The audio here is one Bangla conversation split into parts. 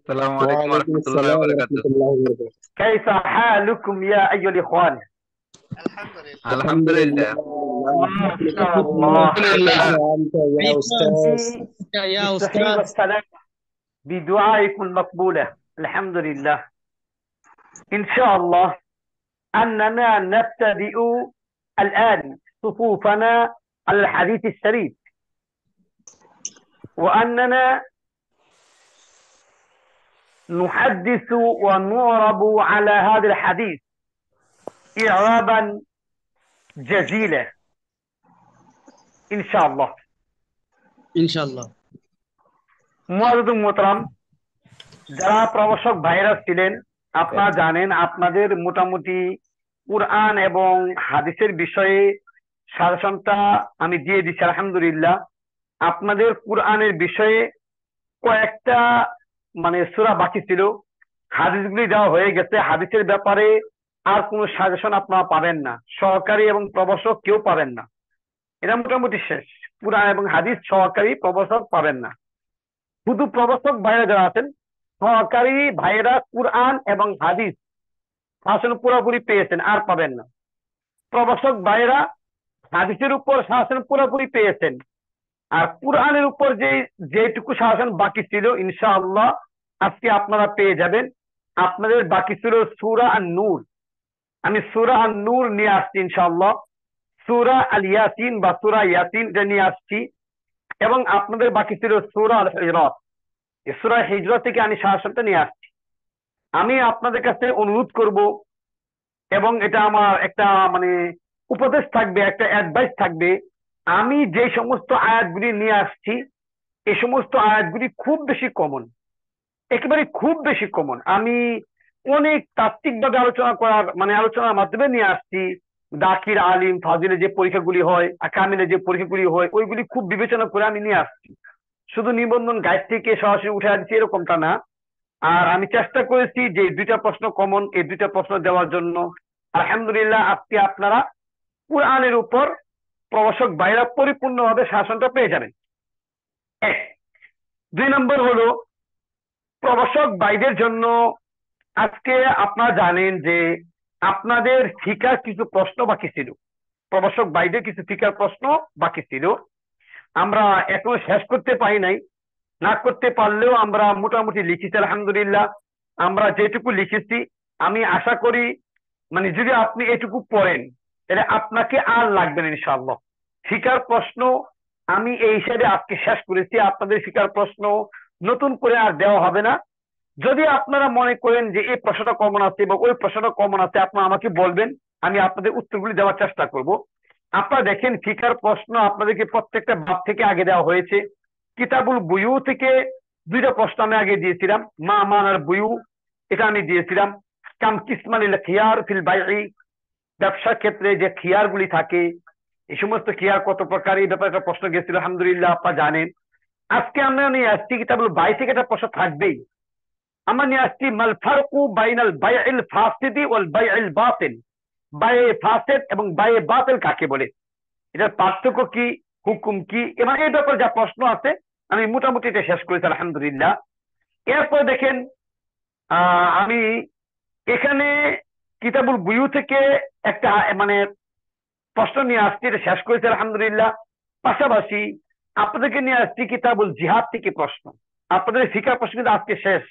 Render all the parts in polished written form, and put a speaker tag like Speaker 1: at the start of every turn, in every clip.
Speaker 1: السلام عليكم
Speaker 2: وعليكم
Speaker 1: ورحمة الله
Speaker 2: السلام ورحمة
Speaker 1: وبركاته.
Speaker 2: الله وبركاته.
Speaker 3: كيف حالكم يا أيها الإخوان؟
Speaker 4: الحمد لله.
Speaker 2: الحمد
Speaker 1: الحمد
Speaker 2: لله.
Speaker 1: لله.
Speaker 3: ما شاء الله.
Speaker 1: الحمد لله.
Speaker 2: كيف أنت يا أستاذ؟
Speaker 4: يا
Speaker 3: بالصحة
Speaker 4: أستاذ.
Speaker 3: والسلام بدعائكم المقبولة. الحمد لله. إن شاء الله أننا نبتدئ الآن صفوفنا على الحديث الشريف، وأننا نحدث ونعرب على هذا الحديث إعرابا جزيلا إن شاء الله.
Speaker 4: ইনশাআল্লাহ।
Speaker 3: মুআজ্জিজ মুহতারাম, যারা প্রভাষক ভাইরা ছিলেন, আপনারা জানেন আপনাদের মোটামুটি কুরআন এবং হাদিসের বিষয়ে সাজেশনটা আমি দিয়ে দিচ্ছি আলহামদুলিল্লাহ। আপনাদের কুরআনের বিষয়ে কয়েকটা সূরা বাকি ছিল, হাদিসগুলি দেওয়া হয়ে গেছে। হাদিসের ব্যাপারে আর কোনো সাজেশন আপনারা পাবেন না, সহকারী এবং প্রভাষক কেউ পাবেন না, এটা মোটামুটি শেষ। কুরআন এবং হাদিস সহকারী প্রভাষক পাবেন না, শুধু প্রভাষক ভাইরা যারা আছেন, সহকারী ভাইরা কুরআন এবং হাদিস শাসন পুরোপুরি পেয়েছেন, আর পাবেন না। প্রভাষক ভাইরা হাদিসের উপর শাসন পুরোপুরি পেয়েছেন, আর কুরআনের উপর যেটুকু শাসন বাকি ছিল ইনশাআল্লাহ আজকে আপনারা পেয়ে যাবেন। আপনাদের বাকি ছিল সূরা আন-নূর। আমি সূরা আন-নূর নিয়ে আসছি ইনশাআল্লাহ, সূরা আল ইয়াসিন বা সূরা ইয়াসিন নিয়ে আসছি, এবং আপনাদের বাকি ছিল সূরা আল হিজরাত। এই সূরা হিজরাত থেকে আমি শাসনটা নিয়ে আসছি। আমি আপনাদের কাছে অনুরোধ করব, এবং এটা আমার একটা উপদেশ থাকবে, একটা অ্যাডভাইস থাকবে। আমি যে সমস্ত আয়াতগুলি নিয়ে আসছি এই সমস্ত আয়াতগুলি খুব বেশি কমন, একেবারে খুব বেশি কমন। আমি অনেক তাত্ত্বিকভাবে আলোচনার মাধ্যমে নিয়ে আসছি। দাখির, আলিম, ফাজিলে যে পরীক্ষাগুলি হয়, কামিলে যে পরীক্ষাগুলি হয়, ওইগুলি খুব বিবেচনা করে আমি নিয়ে আসছি। শুধু নিবন্ধন গাইড থেকে সরাসরি উঠে আসছি এরকমটা না। আর আমি চেষ্টা করেছি যে দুইটা প্রশ্ন কমন, এই দুইটা প্রশ্ন দেওয়ার জন্য। আলহামদুলিল্লাহ আজকে আপনারা কুরআনের উপর প্রভাষক ভাইরা পরিপূর্ণভাবে শাসনটা পেয়ে যাবেন। এক। 2 নম্বর হলো, প্রভাষক ভাইদের জন্য আজকে আপনারা জানেন যে আপনাদের ফিকার কিছু প্রশ্ন বাকি ছিল, প্রভাষক ভাইদের কিছু ফিকার প্রশ্ন বাকি ছিল। আমরা এখনো শেষ করতে পারি নাই, না করতে পারলেও আমরা মোটামুটি লিখেছি আলহামদুলিল্লাহ। আমরা যেটুকু লিখেছি আমি আশা করি যদি আপনি এটুকু পড়েন তাহলে আপনাকে আর লাগবে না ইনশাআল্লাহ। ফিকার প্রশ্ন আমি এই হিসাবে আজকে শেষ করেছি, আপনাদের ফিকার প্রশ্ন নতুন করে আর দেওয়া হবে না। যদি আপনারা মনে করেন যে এই প্রশ্নটা কমন আছে বা ওই প্রশ্নটা কমন আছে, আপনারা আমাকে বলবেন, আমি আপনাদের উত্তরগুলি দেওয়ার চেষ্টা করব। আপনারা দেখেন ফিকার প্রশ্ন আপনাদেরকে প্রত্যেকটা বাব থেকে আগে দেওয়া হয়েছে। কিতাবুল বুয়ু থেকে 2টা প্রশ্ন আমি আগে দিয়েছিলাম। মা মানার বুয়ু, এটা আমি দিয়েছিলাম। কাম কিসমানিল খিয়ার ফিল বাইই, ব্যবসার ক্ষেত্রে যে খিয়ার গুলি থাকে, এই সমস্ত খিয়ার কত প্রকার, এই ব্যাপারে একটা প্রশ্ন গেছিল আলহামদুলিল্লাহ, আপনারা জানেন। আজকে আমরা নিয়ে আসছি কিতাবুল বাই থেকে একটা প্রশ্ন থাকবেই। আমরা নিয়ে আসছি মাল ফারকু বাইনাল বাইইল ফাসিদি ওয়াল বাইইল বাতিল, বায়ে ফাসিদ এবং বায়ে বাতিল কাকে বলে, এটার পার্থক্য কি, হুকুম কি, এবং এই ব্যাপারে যা প্রশ্ন আছে আমি মোটামুটি এটা শেষ করেছি আলহামদুলিল্লাহ। এরপর দেখেন আমি এখানে কিতাবুল বুয়ু থেকে একটা প্রশ্ন নিয়ে আসছি, এটা শেষ করেছি আলহামদুলিল্লাহ। পাশাপাশি আপনাদেরকে নিয়ে আসছি কিতাবুল জিহাদ থেকে প্রশ্ন। আপনাদের ফিকার প্রশ্ন কিন্তু আজকে শেষ,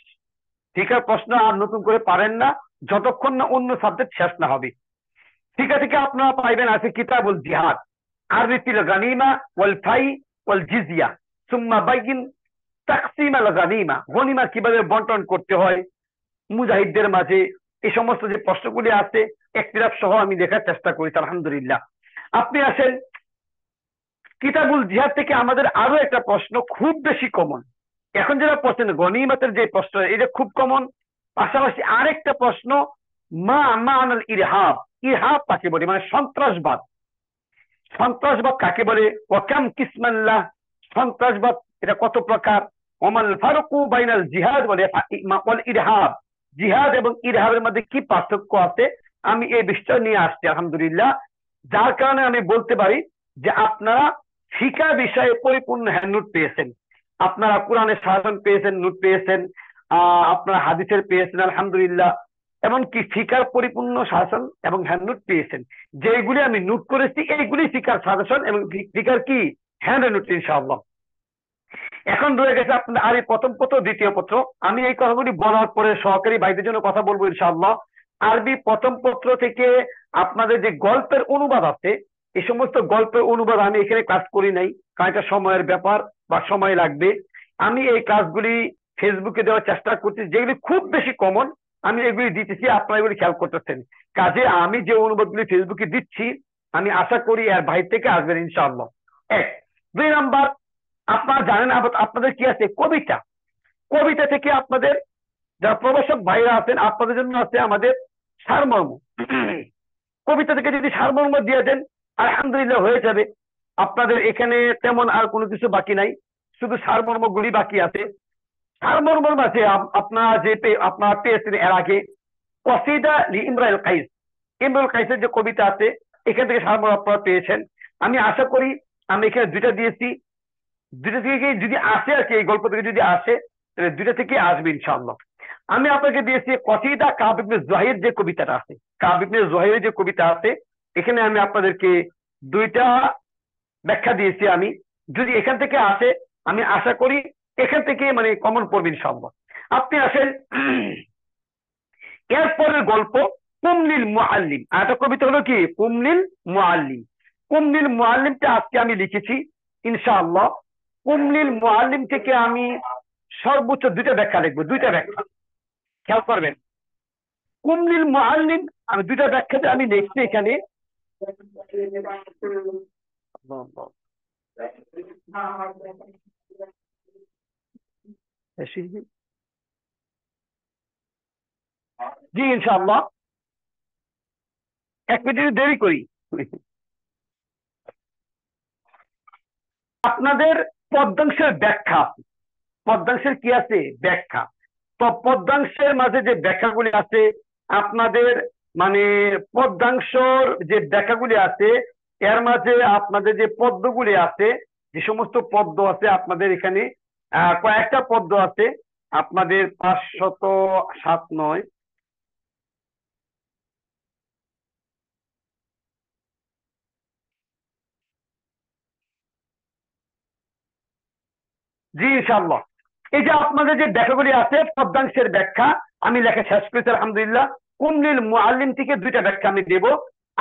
Speaker 3: ফিকার প্রশ্ন আর নতুন করে পারেন না যতক্ষণ না অন্য সাবজেক্ট শেষ না হবে। ফিকা থেকে আপনারা পাইবেন আছে কিতাবুল জিহাদ, আরবিতিল গানিমা ওয়াল ফাই ওয়াল জিজিয়া, সুম্মা বাইগিন তাকসিম আল গানিমা, গনিমা কিভাবে বন্টন করতে হয় মুজাহিদদের মাঝে, এই সমস্ত যে প্রশ্নগুলি আছে একটিরাফ সহ আমি দেখার চেষ্টা করেছি আলহামদুলিল্লাহ। আপনি আসেন কিতাবুল জিহাদ থেকে আমাদের আরো একটা প্রশ্ন খুব বেশি কমন। এখন যেটা প্রশ্ন গনিমতের যে প্রশ্ন, এটা খুব কমন। পাশাপাশি আরেকটা প্রশ্ন মা মানাল ইরহাব, ইরহাব কাকে বলে, সন্ত্রাসবাদ, সন্ত্রাসবাদ কাকে বলে, ওয়াকাম কিসমাল্লাহ, সন্ত্রাসবাদ এটা কত প্রকার, ওমাল ফারুকু বাইনাল জিহাদ ওয়াল ইরহাব, জিহাদ এবং ইরহাবের মধ্যে কি পার্থক্য আছে, আমি এই বিষয় নিয়ে আসছি আলহামদুলিল্লাহ। যার কারণে আমি বলতে পারি যে আপনারা ফিকা বিষয়ে পরিপূর্ণ হ্যান্ড নোট পেয়েছেন, আপনারা কোরআনের শাসন পেয়েছেন, নোট পেয়েছেন, আপনার হাদিসের পেয়েছেন আলহামদুলিল্লাহ, এমনকি ফিকার পরিপূর্ণ শাসন এবং হ্যান্ড নোট পেয়েছেন। যেগুলি আমি নোট করেছি এইগুলি ফিকার সাজেশন এবং ফিকার কি হ্যান্ড নোট ইনশাআল্লাহ। এখন রয়ে গেছে আপনার আর এই প্রথম পত্র দ্বিতীয় পত্র। আমি এই কথাগুলি বলার পরে সহকারী ভাইদের জন্য কথা বলবো ইনশাআল্লাহ। আরবি প্রথম পত্র থেকে আপনাদের যে গল্পের অনুবাদ আছে, এই সমস্ত গল্পের অনুবাদ আমি এখানে ক্লাস করি নাই, কারণ এটা সময়ের ব্যাপার বা সময় লাগবে। আমি এই ক্লাসগুলি ফেসবুকে দেওয়ার চেষ্টা করছি, যেগুলি খুব বেশি কমন আমি এগুলি দিতেছি, আপনারা এগুলি খেয়াল করতেছেন। কাজে আমি যে অনুবাদগুলি ফেসবুকে দিচ্ছি আমি আশা করি এর ভাই থেকে আসবেন ইনশাআল্লাহ। এক। দুই নাম্বার, আপনারা জানেন আপনাদের কি আছে কবিতা। কবিতা থেকে আপনাদের যারা প্রবাসক ভাইরা আছেন আপনাদের জন্য আছে আমাদের সারমর্ম। কবিতা থেকে যদি সারমর্ম দিয়ে দেন আলহামদুলিল্লাহ হয়ে যাবে। আপনাদের এখানে তেমন আর কোনো কিছু বাকি নাই, শুধু সারমর্ম গুলি বাকি আছে। সারমর্মের মাঝে আপনারা পেয়েছেন এর আগে কসিদা ইমরুল কাইস। ইমরুল কাইসের যে কবিতা আছে এখান থেকে সারমর্ম আপনারা পেয়েছেন। আমি আশা করি আমি এখানে দুইটা দিয়েছি, দুইটা থেকে যদি আসে আর কি, এই গল্প থেকে যদি আসে তাহলে দুইটা থেকে আসবে ইনশাআল্লাহ। আমি আপনাকে দিয়েছি কসিদা কাব ইবনে জুহাইর যে কবিতাটা আছে, কাব ইবনে জুহাইরের যে কবিতা আছে, এখানে আমি আপনাদেরকে দুইটা ব্যাখ্যা দিয়েছি। আমি যদি এখান থেকে আসে আমি আশা করি এখান থেকে মানে কমন পড়বে ইনশাআল্লাহ। আপনি আসেন এরপরের গল্প কুমলিল মুআল্লিম। আর একটা কবিতা হলো কি কুমলিল মুআল্লিম। কুমলিল মুআল্লিমটা আজকে আমি লিখেছি ইনশাআল্লাহ। কুমলিল মুআল্লিম থেকে আমি সর্বোচ্চ দুইটা ব্যাখ্যা লিখবো, দুইটা ব্যাখ্যা খেয়াল করবেন। কুমলিল মুআল্লিম আমি দুইটা ব্যাখ্যাতে আমি লিখছি এখানে। জি ইনশাআল্লাহ, এক মিনিট দেরি করি। আপনাদের পদ্মাংশের ব্যাখ্যা, পদ্মাংশের কি আছে ব্যাখ্যা। তো পদ্মাংশের মাঝে যে ব্যাখ্যাগুলি আছে আপনাদের মানে পদ্মাংশর যে ব্যাখ্যাগুলি আছে এর মাঝে আপনাদের যে পদ্মগুলি আছে, যে সমস্ত পদ্ম আছে আপনাদের এখানে কয়েকটা পদ্ম আছে আপনাদের 507 জি ইনশাআল্লাহ। এই যে আপনাদের যে ব্যাখ্যাগুলি আছে পদ্মাংশের ব্যাখ্যা আমি লেখা শেষ করেছি আলহামদুলিল্লাহ। কুমলিল মুআল্লিম থেকে দুইটা ব্যাখ্যা আমি দেব।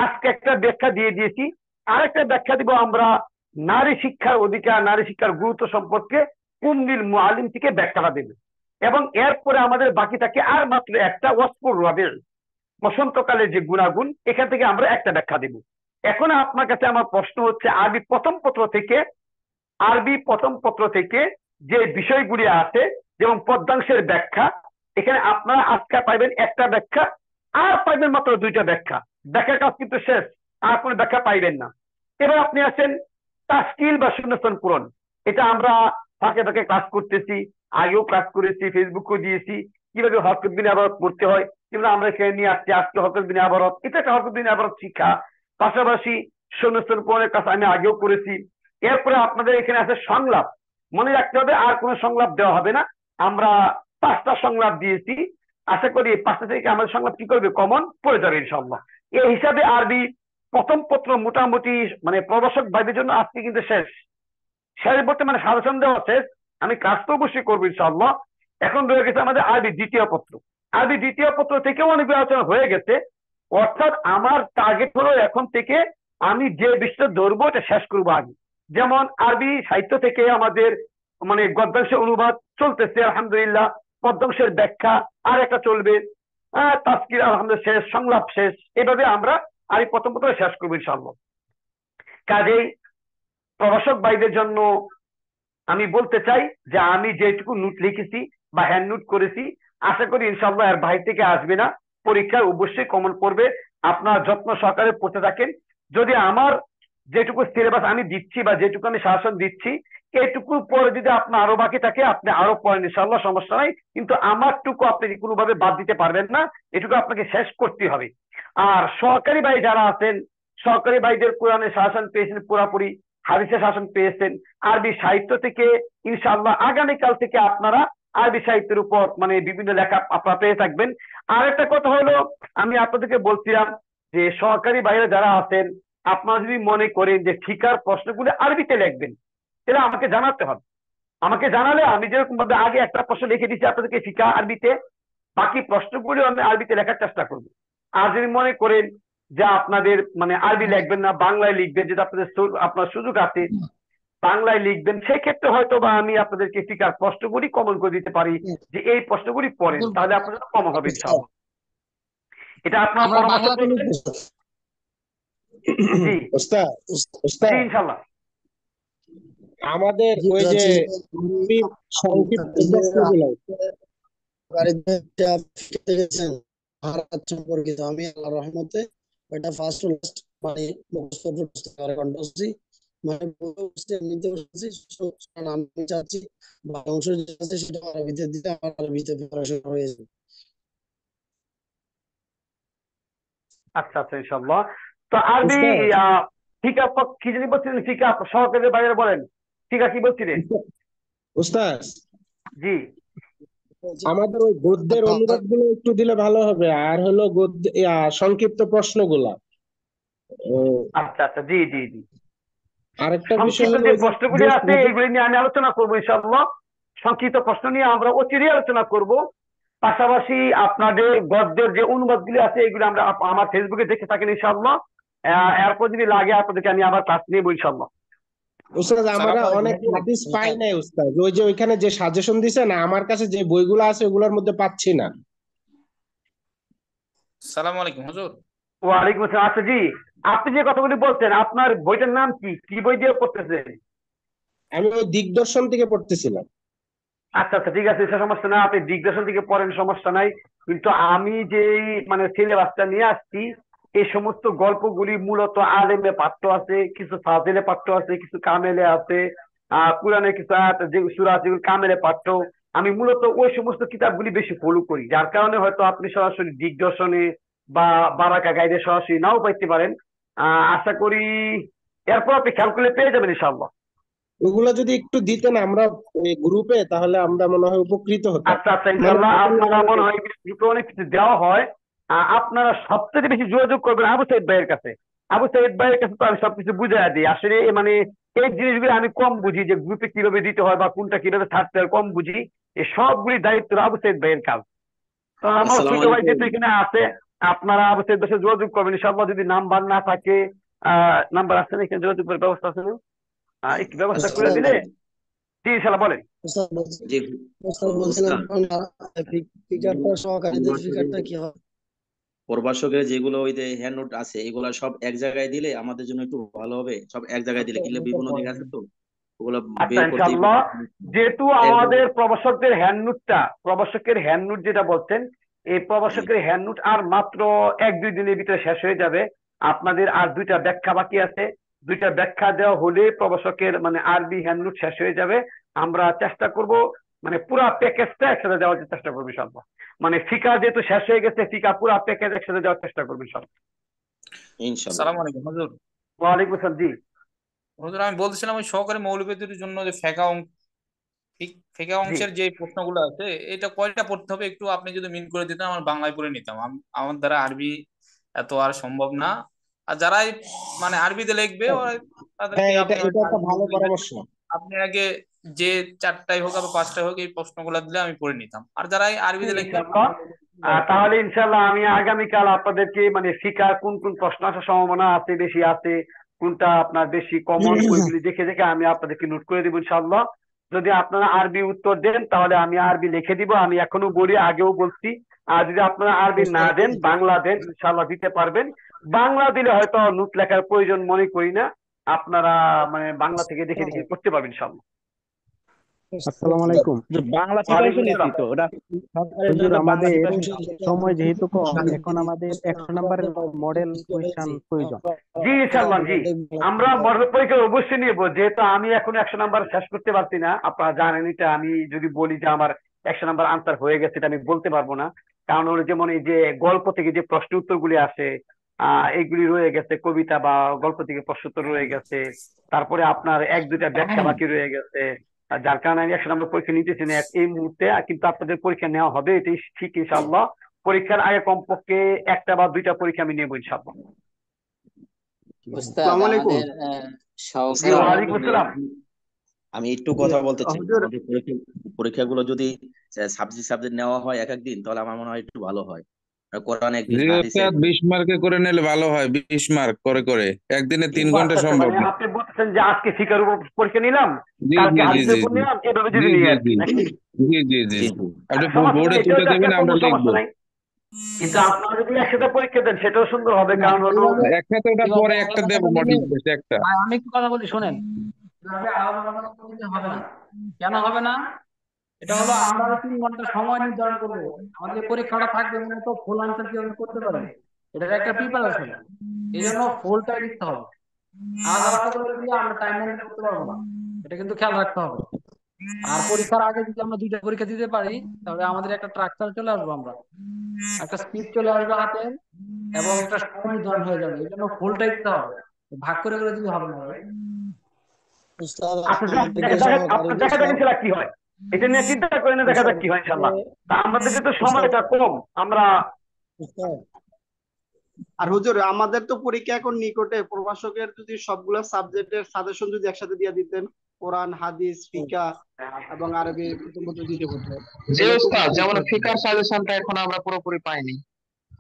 Speaker 3: আজকে একটা ব্যাখ্যা দিয়ে দিয়েছি, আরেকটা ব্যাখ্যা দিব আমরা নারী শিক্ষার অধিকার, নারী শিক্ষার গুরুত্ব সম্পর্কে কুমলিল মুআল্লিম থেকে ব্যাখ্যাটা দেব। এবং এরপরে আমাদের বাকি থাকে আর মাত্র একটা ওয়াসফুর রাবিল, বসন্তকালে যে গুণাগুণ, এখান থেকে আমরা একটা ব্যাখ্যা দেব। এখন আপনার কাছে আমার প্রশ্ন হচ্ছে আরবি প্রথম পত্র থেকে যে বিষয়গুলি আছে যেমন পদ্মাংশের ব্যাখ্যা, এখানে আপনারা আজকে পাইবেন একটা ব্যাখ্যা আর পাইবেন মাত্র দুইটা ব্যাখ্যা। ব্যাখ্যার কাজ কিন্তু শেষ, আর কোনো ব্যাখ্যা পাইবেন না। এবার আপনি আসেন তাশকিল বা শূন্যস্থান পূরণ। এটা আমরা ফাঁকে ফাঁকে ক্লাস করতেছি, আগেও ক্লাস করেছি, ফেসবুকেও দিয়েছি কিভাবে হরফে বিন আবারত পড়তে হয়, কিভাবে আমরা এখানে নিয়ে আসছি আজকে হরফে বিন আবারত। এটা একটা হরফে বিন আবারত শিক্ষা, পাশাপাশি শূন্যস্থান পূরণের কাজ আমি আগেও করেছি। এরপরে আপনাদের এখানে আছে সংলাপ, মনে রাখতে হবে আর কোনো সংলাপ দেওয়া হবে না। আমরা 5টা সংলাপ দিয়েছি, আশা করি 5টা থেকে আমাদের সংলাপ কি করবে কমন পড়ে যাবে ইনশাআল্লাহ। এই হিসাবে আরবি প্রথম পত্র মোটামুটি মানে প্রবাসক ভাইদের জন্য আজকে কিন্তু শেষ বলতে মানে সাজেশন দেওয়া শেষ। আমি কাজ তো অবশ্যই করবো ইনশাআল্লাহ। এখন রয়ে গেছে আমাদের আরবি দ্বিতীয় পত্র। আরবি দ্বিতীয় পত্র থেকেও অনেক আলোচনা হয়ে গেছে, অর্থাৎ আমার টার্গেট হলো এখন থেকে আমি যে বিষয়টা ধরবো এটা শেষ করবো আগে। যেমন আরবি সাহিত্য থেকে আমাদের মানে গদ্যাংশের অনুবাদ চলতেছে আলহামদুলিল্লাহ, পদ্মাংশের ব্যাখ্যা আর একটা চলবে, তাফসীর আলহামদুলিল্লাহ শেষ, সংলাপ শেষ। এভাবে আমরা আরবি প্রথম পত্র শেষ করবো ইনশাআল্লাহ। কাজেই প্রবাসক ভাইদের জন্য আমি বলতে চাই যে আমি যেটুকু নোট লিখেছি বা হ্যান্ড নোট করেছি আশা করি ইনশাআল্লাহ এর বাইরে থেকে আসবে না, পরীক্ষায় অবশ্যই কমন পড়বে। আপনারা যত্ন সহকারে পড়তে থাকেন। যদি আমার যেটুকু সিলেবাস আমি দিচ্ছি বা যেটুকু আমি শাসন দিচ্ছি এইটুকু পরে যদি আপনার আরো বাকি থাকে আপনি আরো পড়েন ইনশাআল্লাহ, সমস্যা নাই। কিন্তু আমারটুকু আপনি কোনোভাবে বাদ দিতে পারবেন না, এটুকু আপনাকে শেষ করতে হবে। আর সহকারী ভাই যারা আছেন, সহকারী ভাইদের কোরআনের শাসন পেয়েছেন পুরাপুরি, হাদিসের শাসন পেয়েছেন, আরবি সাহিত্য থেকে ইনশাআল্লাহ আগামীকাল থেকে আপনারা আরবি সাহিত্যের উপর মানে বিভিন্ন লেখা আপনারা পেয়ে থাকবেন। আর একটা কথা হলো, আমি আপনাদেরকে বলছিলাম যে সহকারী বাইরে যারা আছেন, আপনারা যদি মনে করেন যে ফিকার প্রশ্নগুলো আরবিতে লিখবেন, তাহলে আমাকে জানাতে হবে। আমাকে জানালে আমি যেরকম ভাবে আগে একটা প্রশ্ন লিখে দিচ্ছি আপনাদেরকে ফিকা আরবিতে, বাকি প্রশ্নগুলো আমি আরবিতে লেখার চেষ্টা করবো। আর যদি মনে করেন যে আপনাদের মানে আরবি লিখবেন না, বাংলায় লিখবেন, যেটা আপনাদের আপনার সুযোগ আছে বাংলায় লিখবেন, সেক্ষেত্রে হয়তো বা আমি আপনাদেরকে ফিকার প্রশ্নগুলি কমন করে দিতে পারি যে এই প্রশ্নগুলি পড়েন, তাহলে আপনার জন্য কমন হবে ইনশাআল্লাহ। এটা আপনার
Speaker 4: আমরা
Speaker 3: পরামর্শ
Speaker 4: বাংলাতে
Speaker 3: করবেন।
Speaker 4: লিখবো।
Speaker 3: জি
Speaker 2: ওস্তাদ
Speaker 3: জি
Speaker 2: ওস্তাদ
Speaker 3: ইনশাআল্লাহ।
Speaker 2: আমাদের ওই যে আরবির সংক্ষিপ্ত প্রশ্নগুলো
Speaker 1: ভারত সম্পর্কিত আমি আল্লাহর রহমতে ওইটা ফার্স্ট টু লাস্ট মানে মুখস্থ করতে পারে কন্ঠস্থি মানে বুঝতে এমনিতে বুঝছি। কারণ আমি চাচ্ছি বাংলা অংশ যেটা আছে সেটা আরবিতে দিতে আমার আরবিতে প্রিপারেশন হয়ে যাবে।
Speaker 3: আচ্ছা আচ্ছা ইনশাআল্লাহ। তো আরবি
Speaker 2: ওস্তাদ
Speaker 3: ফিকা কি জানি বলছিলেন, ফিকা সহকারীর বাইরে বলেন, ফিকা কি বলছিলেন?
Speaker 2: ওস্তাদ
Speaker 3: জি
Speaker 2: আমাদের ওই গদ্যের অনুবাদ গুলো একটু দিলে ভালো হবে, আর হলো গদ্য সংক্ষিপ্ত প্রশ্নগুলা।
Speaker 3: আচ্ছা আচ্ছা জি জি জি।
Speaker 2: আরেকটা বিষয়
Speaker 3: সংক্ষিপ্ত
Speaker 2: হলো
Speaker 3: যে
Speaker 2: ওই
Speaker 3: প্রশ্নগুলি
Speaker 2: যে
Speaker 3: আছে এগুলি নিয়ে আমি আলোচনা করবো ইনশাআল্লাহ। সংক্ষিপ্ত প্রশ্ন নিয়ে আমরা অচিরেই আলোচনা করব। পাশাপাশি আপনাদের গদ্যের যে অনুবাদগুলি আছে এগুলো আমরা আমার ফেসবুকে দেখে থাকেন ইনশাআল্লাহ। এরপর যদি লাগে আপনাদেরকে আমি আবার ক্লাস নেবো ইনশাআল্লাহ।
Speaker 2: ওস্তাদ আমরা অনেক হাদিস পাই নাই ওস্তাদ, ওই যে ওইখানে যে সাজেশন দিছে না, আমার কাছে যে বইগুলো আছে ওগুলোর মধ্যে পাচ্ছি না।
Speaker 5: সালাম আলাইকুম হুজুর।
Speaker 3: ওয়ালাইকুম আসসালাম। আচ্ছা জি, আপনি যে কথাগুলি বলছেন আপনার বইটার নাম কি, কি বই দিয়ে পড়তেছেন?
Speaker 2: আমি ওই দিগদর্শন থেকে পড়তেছিলাম।
Speaker 3: আচ্ছা আচ্ছা ঠিক আছে, সে সমস্যা নাই, আপনি দিগদর্শন থেকে পড়েন, সমস্যা নাই। কিন্তু আমি যেই মানে সিলেবাসটা নিয়ে আসছি, এই সমস্ত গল্পগুলি মূলত আলেমে পাঠ্য আছে, কিছু ফাজিলে পাঠ্য আছে, কিছু কামেলে আছে, কোরআনে কিছু আয়াত যে সূরা আছে যেগুলো কামেলে পাঠ্য। আমি মূলত ওই সমস্ত কিতাবগুলি বেশি ফলো করি, যার কারণে হয়তো আপনি সরাসরি দিগদর্শনে বা বারাকা গাইডে সরাসরি নাও পাইতে পারেন। আশা করি এরপর আপনি খেয়াল করলে পেয়ে যাবেন ইনশাআল্লাহ।
Speaker 2: ওগুলো যদি একটু দিতেন আমরা গ্রুপে, তাহলে আমরা মনে হয় উপকৃত হতাম।
Speaker 3: আচ্ছা আচ্ছা
Speaker 2: মানে
Speaker 3: ইনশাল্লাহ, আপনারা মনে হয় গ্রুপে অনেক কিছু দেওয়া হয়। আপনারা সবচেয়ে বেশি যোগাযোগ করবেন আবু সাইদ ভাইয়ের কাছে। আবু সাইদ ভাইয়ের কাছে তো আমি সবকিছু বুঝাই দিই আসলে, মানে এই জিনিসগুলো আমি কম বুঝি, যে গ্রুপে কিভাবে দিতে হয় বা কোনটা কিভাবে ছাড়তে হয় কম বুঝি। এই সবগুলি দায়িত্ব আবু সাইদ ভাইয়ের কাজ। তো আমার
Speaker 6: আসসালামু
Speaker 3: ছোট ভাই
Speaker 6: আলাইকুম।
Speaker 3: যেহেতু এখানে আছে, আপনারা আবু সাইদ ভাইয়ের সাথে যোগাযোগ করবেন ইনশাআল্লাহ। যদি নাম্বার না থাকে, নাম্বার আছে না এখানে, যোগাযোগ করার ব্যবস্থা আছে না? একটু ব্যবস্থা করে দিলে। জি ইনশাআল্লাহ বলেন।
Speaker 1: ওস্তাদ বলছি-
Speaker 6: জি
Speaker 1: ওস্তাদ বলছিলাম
Speaker 6: উস্তাদ,
Speaker 1: ফিকারটা সহকারীদের ফিকারটা কি হয়?
Speaker 6: প্রভাষকের যেগুলো ওই যে হ্যান্ড নোট আছে এগুলা সব এক জায়গায় দিলে আমাদের জন্য একটু ভালো হবে। সব এক জায়গায় দিলে কিলে বিভিন্ন জায়গায় আছে তো ওগুলো
Speaker 3: আচ্ছা
Speaker 6: বের করতে একটু
Speaker 3: ইনশাআল্লাহ, যেহেতু
Speaker 6: এক
Speaker 3: আমাদের
Speaker 6: জায়গায়।
Speaker 3: প্রভাষকদের হ্যান্ডনোটটা, প্রভাষকের হ্যান্ডনোট যেটা বলছেন, এই
Speaker 6: জি
Speaker 3: প্রভাষকের হ্যান্ডনোট আর মাত্র 1-2 দিনের ভিতরে শেষ হয়ে যাবে। আপনাদের আর 2টা ব্যাখ্যা বাকি আছে, 2টা ব্যাখ্যা দেওয়া হলে প্রভাষকের মানে আরবি হ্যান্ডনোট শেষ হয়ে যাবে। আমরা চেষ্টা করব মানে পুরা প্যাকেজটা একসাথে দেওয়ার চেষ্টা করবো ইনশাআল্লাহ। মানে ফিকা যেহেতু শেষ হয়ে গেছে, ফিকা পুরা প্যাকেজ একসাথে দেওয়ার চেষ্টা করবো ইনশাআল্লাহ।
Speaker 2: ইনশাল্লাহ।
Speaker 5: সালাম আলাইকুম হুজুর।
Speaker 3: ওয়ালাইকুম আসসালাম জি
Speaker 5: হুজুর আমি বলছিলাম ওই সহকারী মৌলবীদের জন্য যে ফেকা
Speaker 3: জি।
Speaker 5: অংশের যে প্রশ্নগুলো আছে এটা কয়টা পড়তে হবে একটু আপনি যদি মিন করে দিতেন আমার বাংলায় পড়ে নিতাম। আমার দ্বারা আরবি এত আর সম্ভব না। আর যারাই মানে আরবিতে লিখবে তাদেরকে
Speaker 2: হ্যাঁ, এটা
Speaker 5: আপনি
Speaker 2: এটা
Speaker 5: হয়তো
Speaker 2: একটা ভালো
Speaker 5: আরবিতে দিবেন।
Speaker 2: পরামর্শ।
Speaker 5: আপনি আগে যে 4টাই হোক বা 5টাই হোক এই প্রশ্নগুলো দিলে আমি পড়ে নিতাম। আর যারাই
Speaker 3: জি
Speaker 5: আরবিতে লিখবে
Speaker 3: ইনশাআল্লাহ। তাহলে ইনশাআল্লাহ আমি আগামীকাল আপনাদেরকে মানে ফিকা কোন কোন প্রশ্ন আসার সম্ভাবনা আছে, বেশি আছে, কোনটা আপনার বেশি কমন, ওইগুলি দেখে দেখে আমি আপনাদেরকে নোট করে দিব ইনশাআল্লাহ। যদি আপনারা আরবি উত্তর দেন তাহলে আমি আরবি লিখে দিব, আমি এখনো বলি, আগেও বলছি। আর যদি আপনারা আরবি না দেন, বাংলা দেন, ইনশাআল্লাহ দিতে পারবেন। বাংলা দিলে হয়তো নোট লেখার প্রয়োজন মনে করি না, আপনারা মানে বাংলা থেকে দেখে দেখে করতে পারবেন ইনশাআল্লাহ।
Speaker 7: আসসালামু আলাইকুম।
Speaker 8: বাংলা
Speaker 3: ওয়ালাইকুম
Speaker 8: প্রিপারেশন নিচ্ছি
Speaker 3: আসসালাম।
Speaker 8: তো ওটা সরকারের
Speaker 7: হুজুর,
Speaker 8: জন্য বাংলা
Speaker 7: আমাদের
Speaker 8: প্রিপারেশন
Speaker 7: সময় যেহেতু কম, এখন আমাদের 100 নম্বরের মডেল কোয়েশ্চন প্রয়োজন।
Speaker 3: জি ইনশাল্লাহ জি, আমরা মডেল পরীক্ষা অবশ্যই নিব। যেহেতু আমি এখন 100 নাম্বার শেষ করতে পারছি না, আপনারা জানেন এটা, আমি যদি বলি যে আমার 100 নাম্বার আনসার হয়ে গেছে এটা আমি বলতে পারবো না। কারণ হলো যেমন এই যে গল্প থেকে যে প্রশ্ন উত্তরগুলি আসে, এইগুলি রয়ে গেছে, কবিতা বা গল্প থেকে প্রশ্ন উত্তর রয়ে গেছে, তারপরে আপনার 1-2টা ব্যাখ্যা বাকি রয়ে গেছে, আর যার কারণে আমি 100 নম্বর পরীক্ষা নিতেছি না এই মুহূর্তে, কিন্তু আপনাদের পরীক্ষা নেওয়া হবে, এটাই ঠিক ইনশাআল্লাহ। পরীক্ষার আগে কমপক্ষে একটা বা দুইটা পরীক্ষা আমি নেবো ইনশাআল্লাহ।
Speaker 8: উস্তাদ
Speaker 9: আসসালামু আলাইকুম।
Speaker 8: আমাদের
Speaker 3: জি,
Speaker 8: সহকারী
Speaker 3: ওয়ালাইকুম আসসালাম।
Speaker 6: আমি একটু কথা বলতে চাই।
Speaker 9: হুজুর
Speaker 6: আমাদের পরীক্ষাগুলো যদি সাবজেক্ট সাবজেক্ট নেওয়া হয় এক একদিন, তাহলে আমার মনে হয় একটু ভালো হয়। কোরআন একদিন,
Speaker 10: জি
Speaker 6: হাদিস
Speaker 10: ওস্তাদ,
Speaker 6: একদিন।
Speaker 10: 20 মার্কে করে নিলে ভালো হয়। 20 মার্ক করে করে একদিনে 3
Speaker 3: ও
Speaker 10: ঘন্টা
Speaker 3: আচ্ছা আচ্ছা,
Speaker 10: সম্ভব
Speaker 3: মানে
Speaker 10: না।
Speaker 3: আপনি বলতেছেন যে আজকে ফিকার উপর পরীক্ষা নিলাম,
Speaker 10: জি
Speaker 3: কালকে
Speaker 10: জি জি
Speaker 3: হাদিসের
Speaker 10: জি
Speaker 3: উপর
Speaker 10: জি
Speaker 3: নিলাম, এভাবে
Speaker 10: জি
Speaker 3: যদি নিয়ে
Speaker 10: জি
Speaker 3: আর কি,
Speaker 10: জি
Speaker 3: নাকি?
Speaker 10: জি জি জি
Speaker 6: জি জি।
Speaker 10: আপনি
Speaker 3: সমস্যা
Speaker 10: বোর্ডে
Speaker 3: নেই,
Speaker 10: তুলে
Speaker 3: এটাও তো
Speaker 10: দেবেন,
Speaker 3: একটা কোনো
Speaker 10: আমরা
Speaker 3: সমস্যা
Speaker 10: লিখবো।
Speaker 3: নাই, কিন্তু আপনারা যদি একসাথে পরীক্ষা দেন সেটাও সুন্দর হবে,
Speaker 11: না,
Speaker 3: কারণ হলো
Speaker 11: এইভাবে
Speaker 10: একসাথে ওটা
Speaker 11: এইভাবে
Speaker 10: পরে একটা
Speaker 11: আলাদা
Speaker 10: দেবো,
Speaker 11: করে নিলে
Speaker 10: মডেল টেস্ট একটা।
Speaker 11: আমি একটু কথা বলি শোনেন। এভাবে আলাদা আলাদা করে নিলে হবে না। কেন হবে না? এটা হলো আমরা 3 ঘন্টা সময় নির্ধারণ করবো। আমাদের পরীক্ষাটা থাকবে মূলত ফুল আনসার কিভাবে করতে পারেন, এটার একটা প্রিপারেশন। এই জন্য ফুলটাই লিখতে হবে। আলাদা আলাদা করে দিলে আমরা টাইম ম্যানেজ করতে পারবো না, এটা কিন্তু খেয়াল রাখতে হবে। আর পরীক্ষার আগে যদি আমরা 2টা পরীক্ষা দিতে পারি, তাহলে আমাদের একটা ট্রাকচার চলে আসবো, আমরা একটা স্পিড চলে আসবে হাতে, এবং একটা সময় নির্ধারণ হয়ে যাবে। এই জন্য ফুলটাই দিতে হবে, ভাগ করে করে দিলে হবে না ভাই।
Speaker 1: উস্তাদ
Speaker 3: আচ্ছা
Speaker 1: আমাদেরকে সহকারী
Speaker 3: দেখা যাক
Speaker 1: উস্তাদ
Speaker 3: ইনশাল্লাহ কি হয়, এটা নিয়ে চিন্তা করে না, দেখা যাক কি হয় ইনশাল্লাহ। তা আমাদেরকে তো
Speaker 1: উস্তাদ
Speaker 3: সময়টা কম, আমরা
Speaker 1: উস্তাদ
Speaker 9: আর হুজুর আমাদের তো পরীক্ষা এখন নিকটে, প্রভাষকের যদি সবগুলা সাবজেক্টের সাজেশন যদি একসাথে দিয়ে দিতেন, কোরআন, হাদিস, ফিকা এবং আরবি প্রথম প্রথম দিতে হতো,
Speaker 4: জি
Speaker 9: তাহলে খুব
Speaker 4: ওস্তাদ, যেমন
Speaker 9: উপকার হতো।
Speaker 4: ফিকার সাজেশনটা এখন আমরা পুরোপুরি পাইনি।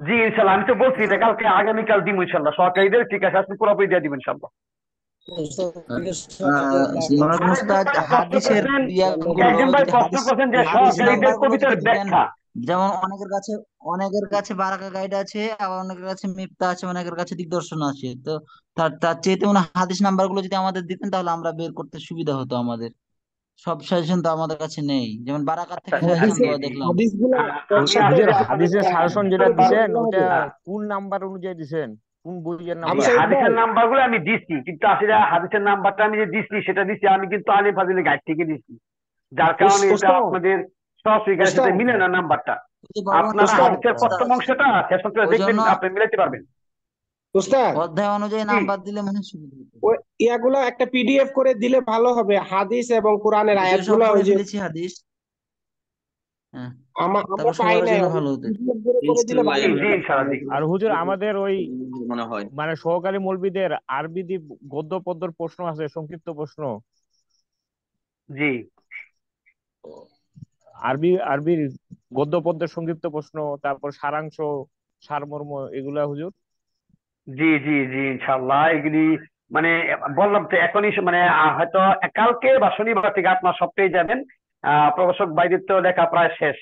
Speaker 3: জি ইনশাল্লাহ, আমি তো বলছি এটা কালকে আগামীকাল দিব ইনশাল্লাহ সহকারীদের, ঠিক আছে, আপনি পুরোপুরি দিয়ে দিবেন ইনশাল্লাহ।
Speaker 1: উস্তাদকে সহকারী
Speaker 8: মরহুম উস্তাদ হাদিসের ইয়াগুলো
Speaker 3: একজন ভাই
Speaker 8: যদি
Speaker 3: প্রশ্ন
Speaker 8: হাদিস
Speaker 3: করছেন যে
Speaker 8: হাদিস
Speaker 3: সহকারীদের
Speaker 8: নাম্বারগুলো
Speaker 3: কবিতার
Speaker 8: যদি দিতেন,
Speaker 3: ব্যাখ্যা।
Speaker 8: যেমন অনেকের কাছে বারাকা গাইড আছে, আবার অনেকের কাছে মিফতা আছে, অনেকের কাছে দিগদর্শন আছে। তো তার চেয়ে তেমন হাদিস নাম্বারগুলো যদি আমাদের দিতেন, তাহলে আমরা বের করতে সুবিধা হতো আমাদের। সব সাজেশন তো আমাদের কাছে নেই, যেমন বারাকাত
Speaker 3: আচ্ছা
Speaker 8: থেকে
Speaker 3: আচ্ছা,
Speaker 8: সাজেশন
Speaker 3: জি
Speaker 8: দেওয়া
Speaker 3: জি,
Speaker 8: দেখলাম।
Speaker 2: হাদিস গুলা
Speaker 3: আমি
Speaker 2: দর্শকদের
Speaker 3: আজকে
Speaker 12: হাদিসের সাজেশন যেটা
Speaker 2: ভালো
Speaker 12: দিছেন
Speaker 2: করে
Speaker 12: ওটা
Speaker 2: হবে।
Speaker 12: কোন নাম্বার অনুযায়ী দিছেন, কোন বইয়ের
Speaker 2: আবু
Speaker 3: জি,
Speaker 12: নাম্বার?
Speaker 2: সাইদ ভাই,
Speaker 3: হাদিসের নাম্বারগুলো আমি দিচ্ছি, কিন্তু আসলে হাদিসের নাম্বারটা আমি যে দিচ্ছি সেটা দিচ্ছি আমি কিন্তু আলিম ফাজিলের গাইড থেকে দিচ্ছি, যার কারণে এটা
Speaker 2: ওস্তাদ
Speaker 3: আপনাদের সরাসরি গাইডের সাথে
Speaker 2: ওস্তাদ
Speaker 3: মিলে না নাম্বারটা।
Speaker 8: ওই যে বলবো না
Speaker 3: আপনারা
Speaker 2: ওস্তাদ
Speaker 3: হাদিসের প্রথম অংশটা শেষ অংশটা
Speaker 8: ওই
Speaker 3: দেখবেন,
Speaker 8: জন্য
Speaker 3: আপনি মিলাইতে পারবেন।
Speaker 2: ওস্তাদ
Speaker 8: অধ্যায় অনুযায়ী
Speaker 3: জি
Speaker 8: নাম্বার দিলে মনে হয় সুবিধা হতো।
Speaker 2: ওই ইয়াগুলো একটা পিডিএফ করে দিলে ভালো হবে, হাদিস এবং কোরআনের
Speaker 8: যদিও সব
Speaker 2: আয়াতগুলো।
Speaker 8: পড়ে
Speaker 2: ওই যে
Speaker 8: ফেলেছি হাদিস। হ্যাঁ,
Speaker 2: আমরা
Speaker 8: তারপর
Speaker 2: পাই
Speaker 8: সবার
Speaker 2: নাই,
Speaker 8: জন্য ভালো হতো।
Speaker 2: পিডিএফ করে দিলে
Speaker 6: ইনশাআল্লাহ
Speaker 3: জি
Speaker 2: ভালো
Speaker 6: এবার
Speaker 3: জি
Speaker 2: হতো।
Speaker 3: ইনশাআল্লাহ, জি
Speaker 12: আর হুজুর আমাদের ওই
Speaker 6: মনে হয়।
Speaker 12: মানে সহকারী মৌলবীদের আরবি গদ্য পদ্যর প্রশ্ন আছে, সংক্ষিপ্ত প্রশ্ন,
Speaker 3: জি
Speaker 12: আরবির গদ্য পদ্যের সংক্ষিপ্ত প্রশ্ন, তারপর সারাংশ, সারমর্ম, এগুলা হুজুর।
Speaker 3: জি জি জি ইনশাআল্লাহ এগুলি মানে বললাম তো এখনই মানে হয়তো কালকে বা শনিবার থেকে আপনার সব পেয়ে যাবেন। প্রভাষক বাইদের তো লেখা প্রায় শেষ,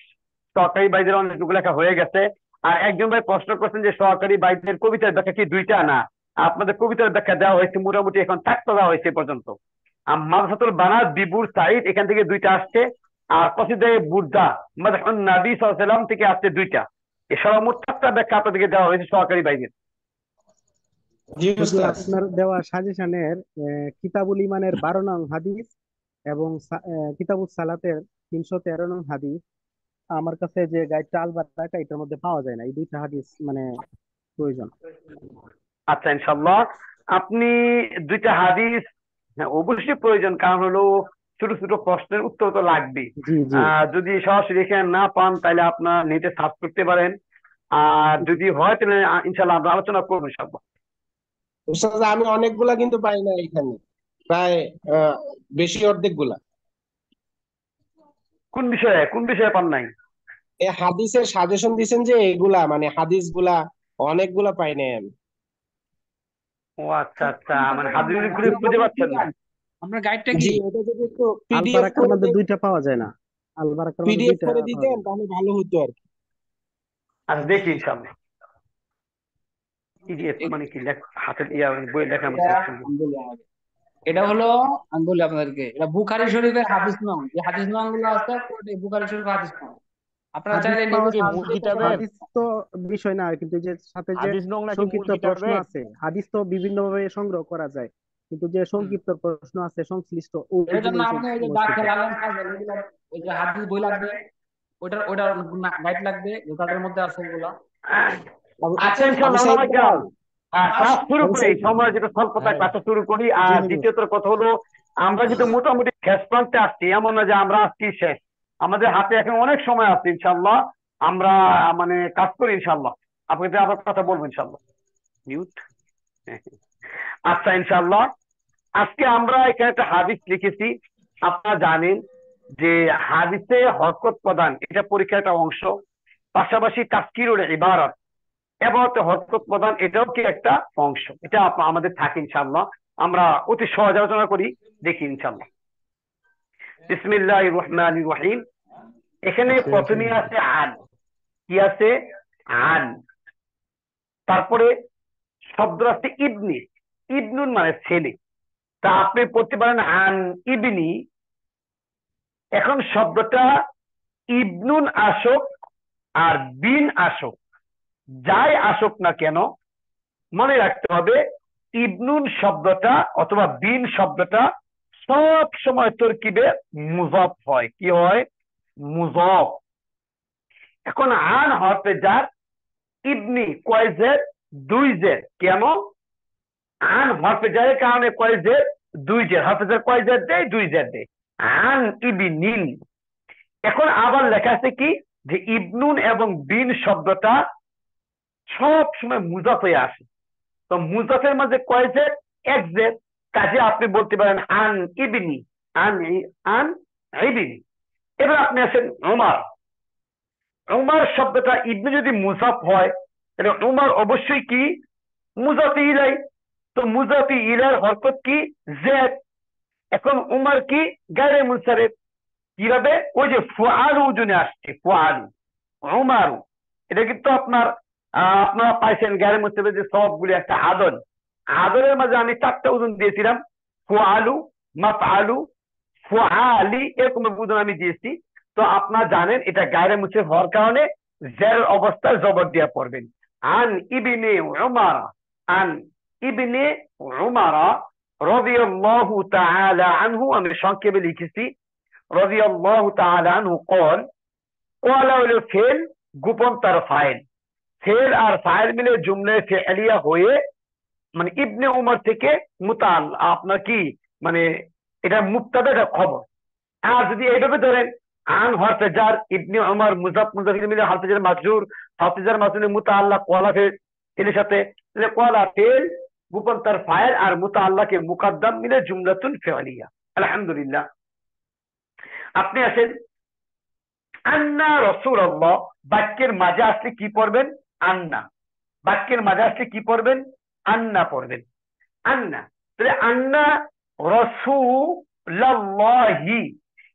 Speaker 3: সহকারী বাইদের অনেকটুকু লেখা হয়ে গেছে। আর একজন ভাই প্রশ্ন করছেন যে সহকারী বাইদের কবিতার ব্যাখ্যা কি দুইটা, না আপনাদের কবিতার ব্যাখ্যা দেওয়া হয়েছে মোটামুটি, এখন থাকতে দেওয়া হয়েছে এ পর্যন্ত। মাদ্রাসাতুল বানাত বিবুর সাইদ এখান থেকে দুইটা আসছে, আর কসিদে বুর্দা মাদহুন নবী সাল্লাল্লাহু আলাইহি ওয়াসাল্লাম থেকে আসছে দুইটা। এছাড়া মোট 4টা ব্যাখ্যা আপনাদেরকে দেওয়া হয়েছে সহকারী বাইদের।
Speaker 2: জি
Speaker 7: হুজুর
Speaker 2: ওস্তাদ।
Speaker 7: আপনার দেওয়া সাজেশনের কিতাবুল ইমানের 12 নং হাদিস এবং কিতাবুস সালাতের 313 নং হাদিস, আমার কাছে যে গাইডটা আল বারাকা এটার মধ্যে পাওয়া যায় না। এই 2টা হাদিস মানে প্রয়োজন।
Speaker 3: আচ্ছা ইনশাল্লাহ আপনি দুইটা হাদিস, হ্যাঁ অবশ্যই প্রয়োজন, কারণ হলো ছোট ছোট প্রশ্নের উত্তর তো লাগবে।
Speaker 7: জি জি
Speaker 3: যদি সরাসরি এখানে না পান তাহলে আপনার নেটে সার্চ করতে পারেন, আর যদি হয় তাহলে ইনশাল্লাহ আমরা আলোচনা করবো ইনশাল্লাহ।
Speaker 2: ওস্তাদ আমি অনেকগুলা কিন্তু পাই না এখানে, প্রায় বেশি অর্ধেক গুলা।
Speaker 3: কোন বিষয়ে পান নাই?
Speaker 2: এই হাদিসের সাজেশন দিছেন যে এগুলা, মানে হাদিস গুলা অনেকগুলা পাই নাই আমি।
Speaker 3: ও আচ্ছা আচ্ছা, মানে হাদিস খুঁজে পাচ্ছেন না।
Speaker 11: আপনার গাইডটা
Speaker 2: জি,
Speaker 11: কি?
Speaker 2: ওটা যদি একটু
Speaker 7: আল
Speaker 2: পিডিএফ
Speaker 7: বারাকার
Speaker 2: করে
Speaker 7: মধ্যে 2টা পাওয়া যায় না, আল বারাকার মধ্যে
Speaker 2: পিডিএফ
Speaker 7: 2টা
Speaker 2: করে
Speaker 7: পাওয়া
Speaker 2: দিতেন
Speaker 7: যায় না।
Speaker 2: তাহলে ভালো হতো আর কি।
Speaker 3: আচ্ছা দেখি ইনশাল্লাহ। পিডিএফ মানে কি হাতের বই লেখার মতো দেখছেন?
Speaker 11: এটা হলো আমি বলি আপনাদেরকে, এটা বুখারী শরীফের হাদিস নং, যে হাদিস নং গুলো আছে পুরোটাই বুখারী শরীফের হাদিস নং। আপনারা
Speaker 7: হাদিস
Speaker 11: চাইলে
Speaker 7: পাওয়া
Speaker 11: নিজে
Speaker 12: কি
Speaker 11: সার্চ
Speaker 12: মূল
Speaker 11: দিয়ে পড়তে
Speaker 12: কিতাবের
Speaker 11: পারেন।
Speaker 7: হাদিস তো বিষয় না, কিন্তু যে সাথে যে
Speaker 12: হাদিস নং নাকি মূল
Speaker 7: সংক্ষিপ্ত প্রশ্ন
Speaker 12: কিতাবের?
Speaker 7: আছে, হাদিস তো বিভিন্ন ভাবে সংগ্রহ করা যায়, কিন্তু যে
Speaker 11: হুম।
Speaker 7: সংক্ষিপ্ত প্রশ্ন আছে সংশ্লিষ্ট
Speaker 11: এর জন্য
Speaker 7: ওইগুলোই
Speaker 11: আপনি ওই যে
Speaker 7: মস্ত
Speaker 11: দাখিল আলেম ফাজল এগুলো, ওই যে হাদিস বই লাগবে, ওইটার গাইড লাগবে, ওটার মধ্যে আছে এগুলা।
Speaker 3: আচ্ছা
Speaker 2: আবু
Speaker 3: ইনশাল্লাহ
Speaker 2: সাইদ
Speaker 3: ওলামায়ে
Speaker 2: ভাই,
Speaker 3: কেরাম, ক্লাস শুরু
Speaker 2: আবু
Speaker 3: করি,
Speaker 2: সাইদ ভাই,
Speaker 3: সময় যেটা স্বল্পতা
Speaker 12: হ্যাঁ
Speaker 3: ক্লাসটা শুরু করি।
Speaker 7: জি
Speaker 3: আর
Speaker 7: হুজুর।
Speaker 3: দ্বিতীয়ত কথা হলো আমরা কিন্তু মোটামুটি শেষ প্রান্তে আসছি, এমন না যে আমরা আসছি শেষ। আমাদের হাতে এখন অনেক সময় আছে, ইনশাল্লাহ আমরা মানে কাজ করি ইনশাল্লাহ। আপনাকে আবার কথা বলবো ইনশাল্লাহ। মিউট। আচ্ছা ইনশাল্লাহ, আজকে আমরা এখানে একটা হাদিস লিখেছি। আপনারা জানেন যে হাদিসে হরকত প্রদান এটা পরীক্ষার একটা অংশ, পাশাপাশি তাফসীরুল ইবারাত এবারতে হরকত প্রদান এটাও কি একটা অংশ। এটা আমাদের থাকে ইনশাল্লাহ। আমরা অতি সহজ আলোচনা করি, দেখি ইনশাল্লাহ। বিসমিল্লাহির রহমানির রহিম। এখানে প্রথমে আছে আন, কি আছে? আন। তারপরে শব্দ আছে ইবনি, ইবনুন মানে ছেলে। তা আপনি পড়তে পারেন আন ইবনি। এখন শব্দটা ইবনুন আসুক আর বিন আসুক, যাই আসুক না কেন, মনে রাখতে হবে ইবনুন শব্দটা অথবা বিন শব্দটা সব সময় তরকিবে মুজাফ হয়। কি হয়? মুজাফ। এখন আন হরফে জার, ইবনি কয় জের? দুই জের। কেন? আন হরফে জারের কারণে কয় জের? দুই জের। হরফে জার কয় জের দেয়? দুই জের দেয়। আন ইবনিন। এখন আবার লেখা আছে কি যে ইবনুন এবং বিন শব্দটা সব সময় মুজাফ হয়ে আসে। তো মুজাফের মাঝে কয় জের? এক জের। কাজে আপনি বলতে পারেন আন ইবনি, আন ইবনি। এবার আপনি আসেন উমার। উমার শব্দটা ইবনি যদি মুজাফ হয় তাহলে উমার অবশ্যই কি? মুজাফি ইলাই। তো মুজাফি ইলার হরকত কি? জের। এখন উমার কি? গায়রে মুনসারিফ। কিভাবে? ওই যে ফুআলু ওজনে আসছে, ফুআলু। উমারু এটা কিন্তু আপনারা পাইছেন গায়রে মুনসারিফের যে সবগুলি একটা আদল। আদলের মাঝে আমি 4টা ওজন দিয়েছিলাম, ফুআলু, মাফআলু, ফুআলি, এরকম ওজন আমি দিয়েছি। তো আপনারা জানেন এটা গায়রে মুনসারিফ হওয়ার কারণে জের অবস্থায় জবর দিয়া পড়বেন। আন ইবনে উমার, আন ইবনে উমারা রাদিয়াল্লাহু তাআলা আনহু, আমি সংক্ষেপে লিখেছি রাদিয়াল্লাহু তাআলা আনহু কল। ক্বালা হলো ফেল, গোপন তার ফাইল। ফেল আর ফাইল মিলে জুমলায়ে ফি'লিয়া হয়ে মানে ইবনে উমর থেকে মুতাল আপনার কি মানে এটা মুবতাদা, এটা খবর। আর যদি এইভাবে ধরেন আন হরফে জার, ইবনে উমর মুজাফ, মুজাফির মিলে হরফে জার মাজরুর, হরফে জার মাজরুর মুতাআল্লাক ক্বালা ফেল সাথে, তাহলে ক্বালা ফেল, গোপন তার ফাইল আর মুতাআল্লাকে মুকদ্দম মিলে জুমলাতুন ফি'লিয়া। আলহামদুলিল্লাহ। আপনি আসেন আন্না রাসূলুল্লাহ, বাক্যের মাঝে আসলে কি পড়বেন? আন্না। বাক্যের মাঝে আসলে কি পড়বেন? আন্না পড়বেন। আন্না। তাহলে আন্না রাসূলুল্লাহি,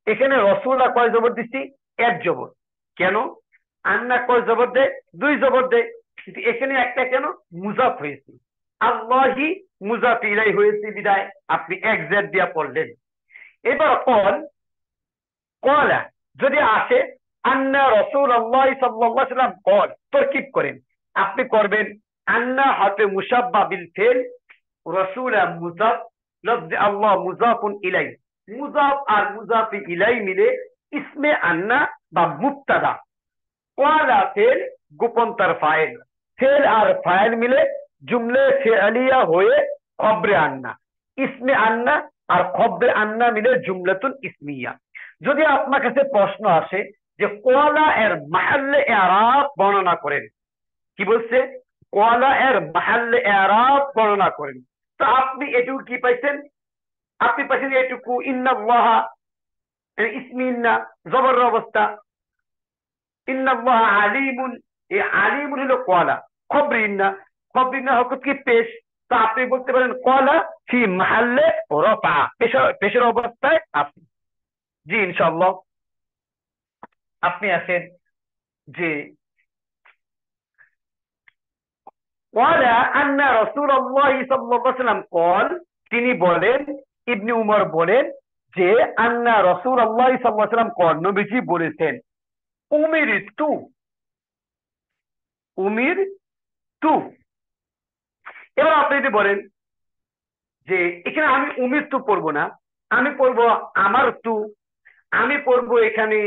Speaker 3: এখানে রাসূলা কয় জবর দিচ্ছি? এক জবর। কেন? আন্না কয় জবর দেয়? দুই জবর দেয়। কিন্তু এখানে একটা কেন? মুজাফ হয়েছে। আল্লাহি মুজাফ ইলাই হয়েছে বিদায় আপনি এক জের দিয়া পড়লেন। এবার কল, কলা যদি আসে আন্না রাসূলুল্লাহ সাল্লাল্লাহু আলাইহি ওয়াসাল্লাম কল, তারকিব করেন। আপনি করবেন আন্না হরফে মুশাব্বা বিল ফিল, রাসূলা মুজাফ, লফজ আল্লাহ মুজাফুন ইলাই। মুজাফ আর মুজাফি ইলাই মিলে ইসমে আন্না বা মুবতাদা। ক্বালা ফিল, গোপন তার ফাইল। ফিল আর ফাইল মিলে জুমলে ফি'লিয়া হয়ে খবরে আন্না। ইসমে আন্না আর খবরে আন্না মিলে জুমলাতুন ইসমিয়া। যদি আপনার কাছে প্রশ্ন আসে যে ক্বালা এর মাহাল্লে ইআরাব বর্ণনা করেন, কি বলছে? ক্বালা এর মাহাল্লে ইআরাব বর্ণনা করেন, তো আপনি এটুকু কি পাইছেন? আপনি পাইছেন এটুকু ইন্নাল্লাহা, ইসমি ইন্না জবর অবস্থা, ইন্নাল্লাহা আলিমুন, এই আলিমুন হলো ক্বালা। খবরে ইন্না, খবরে ইন্না হরকত কি? পেশ। তো আপনি বলতে পারেন ক্বালা ফি মাহাল্লে রাফা, পেশের অবস্থায় আপনি। জি ইনশাআল্লাহ। আপনি আসেন যে ক্বালা আন্না রাসূলুল্লাহ সাল্লাল্লাহু আলাইহি ওয়াসাল্লাম কল, তিনি বলেন, ইবনে উমর বলেন যে আন্না রাসূলুল্লাহ সাল্লাল্লাহু আলাইহি ওয়াসাল্লাম কল, নবীজি বলেছেন উমিরতু, উমিরতু। এবার আপনি যদি বলেন যে এখানে আমি উমিরতু পড়বো না, আমি পড়বো আমার তু, আমি পড়বো এখানে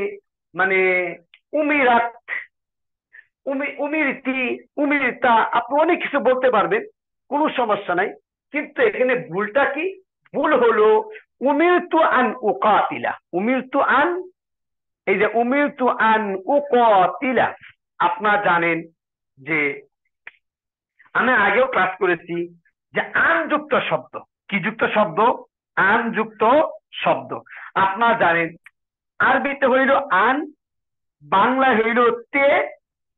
Speaker 3: মানে উমিরাত, উমিরতি, উমিরতা, আপনি অনেক কিছু বলতে পারবেন, কোনো সমস্যা নাই। কিন্তু এখানে ভুলটা কি? ভুল হলো উমিরতু আন উকাতিলা, উমিরতু আন, এই যে উমিরতু আন উকাতিলা, আপনারা জানেন যে আমি আগেও ক্লাস করেছি যে আনযুক্ত শব্দ, কি যুক্ত শব্দ? আনযুক্ত শব্দ। আপনারা জানেন আরবিতে হইল আন, বাংলায় হইল তে,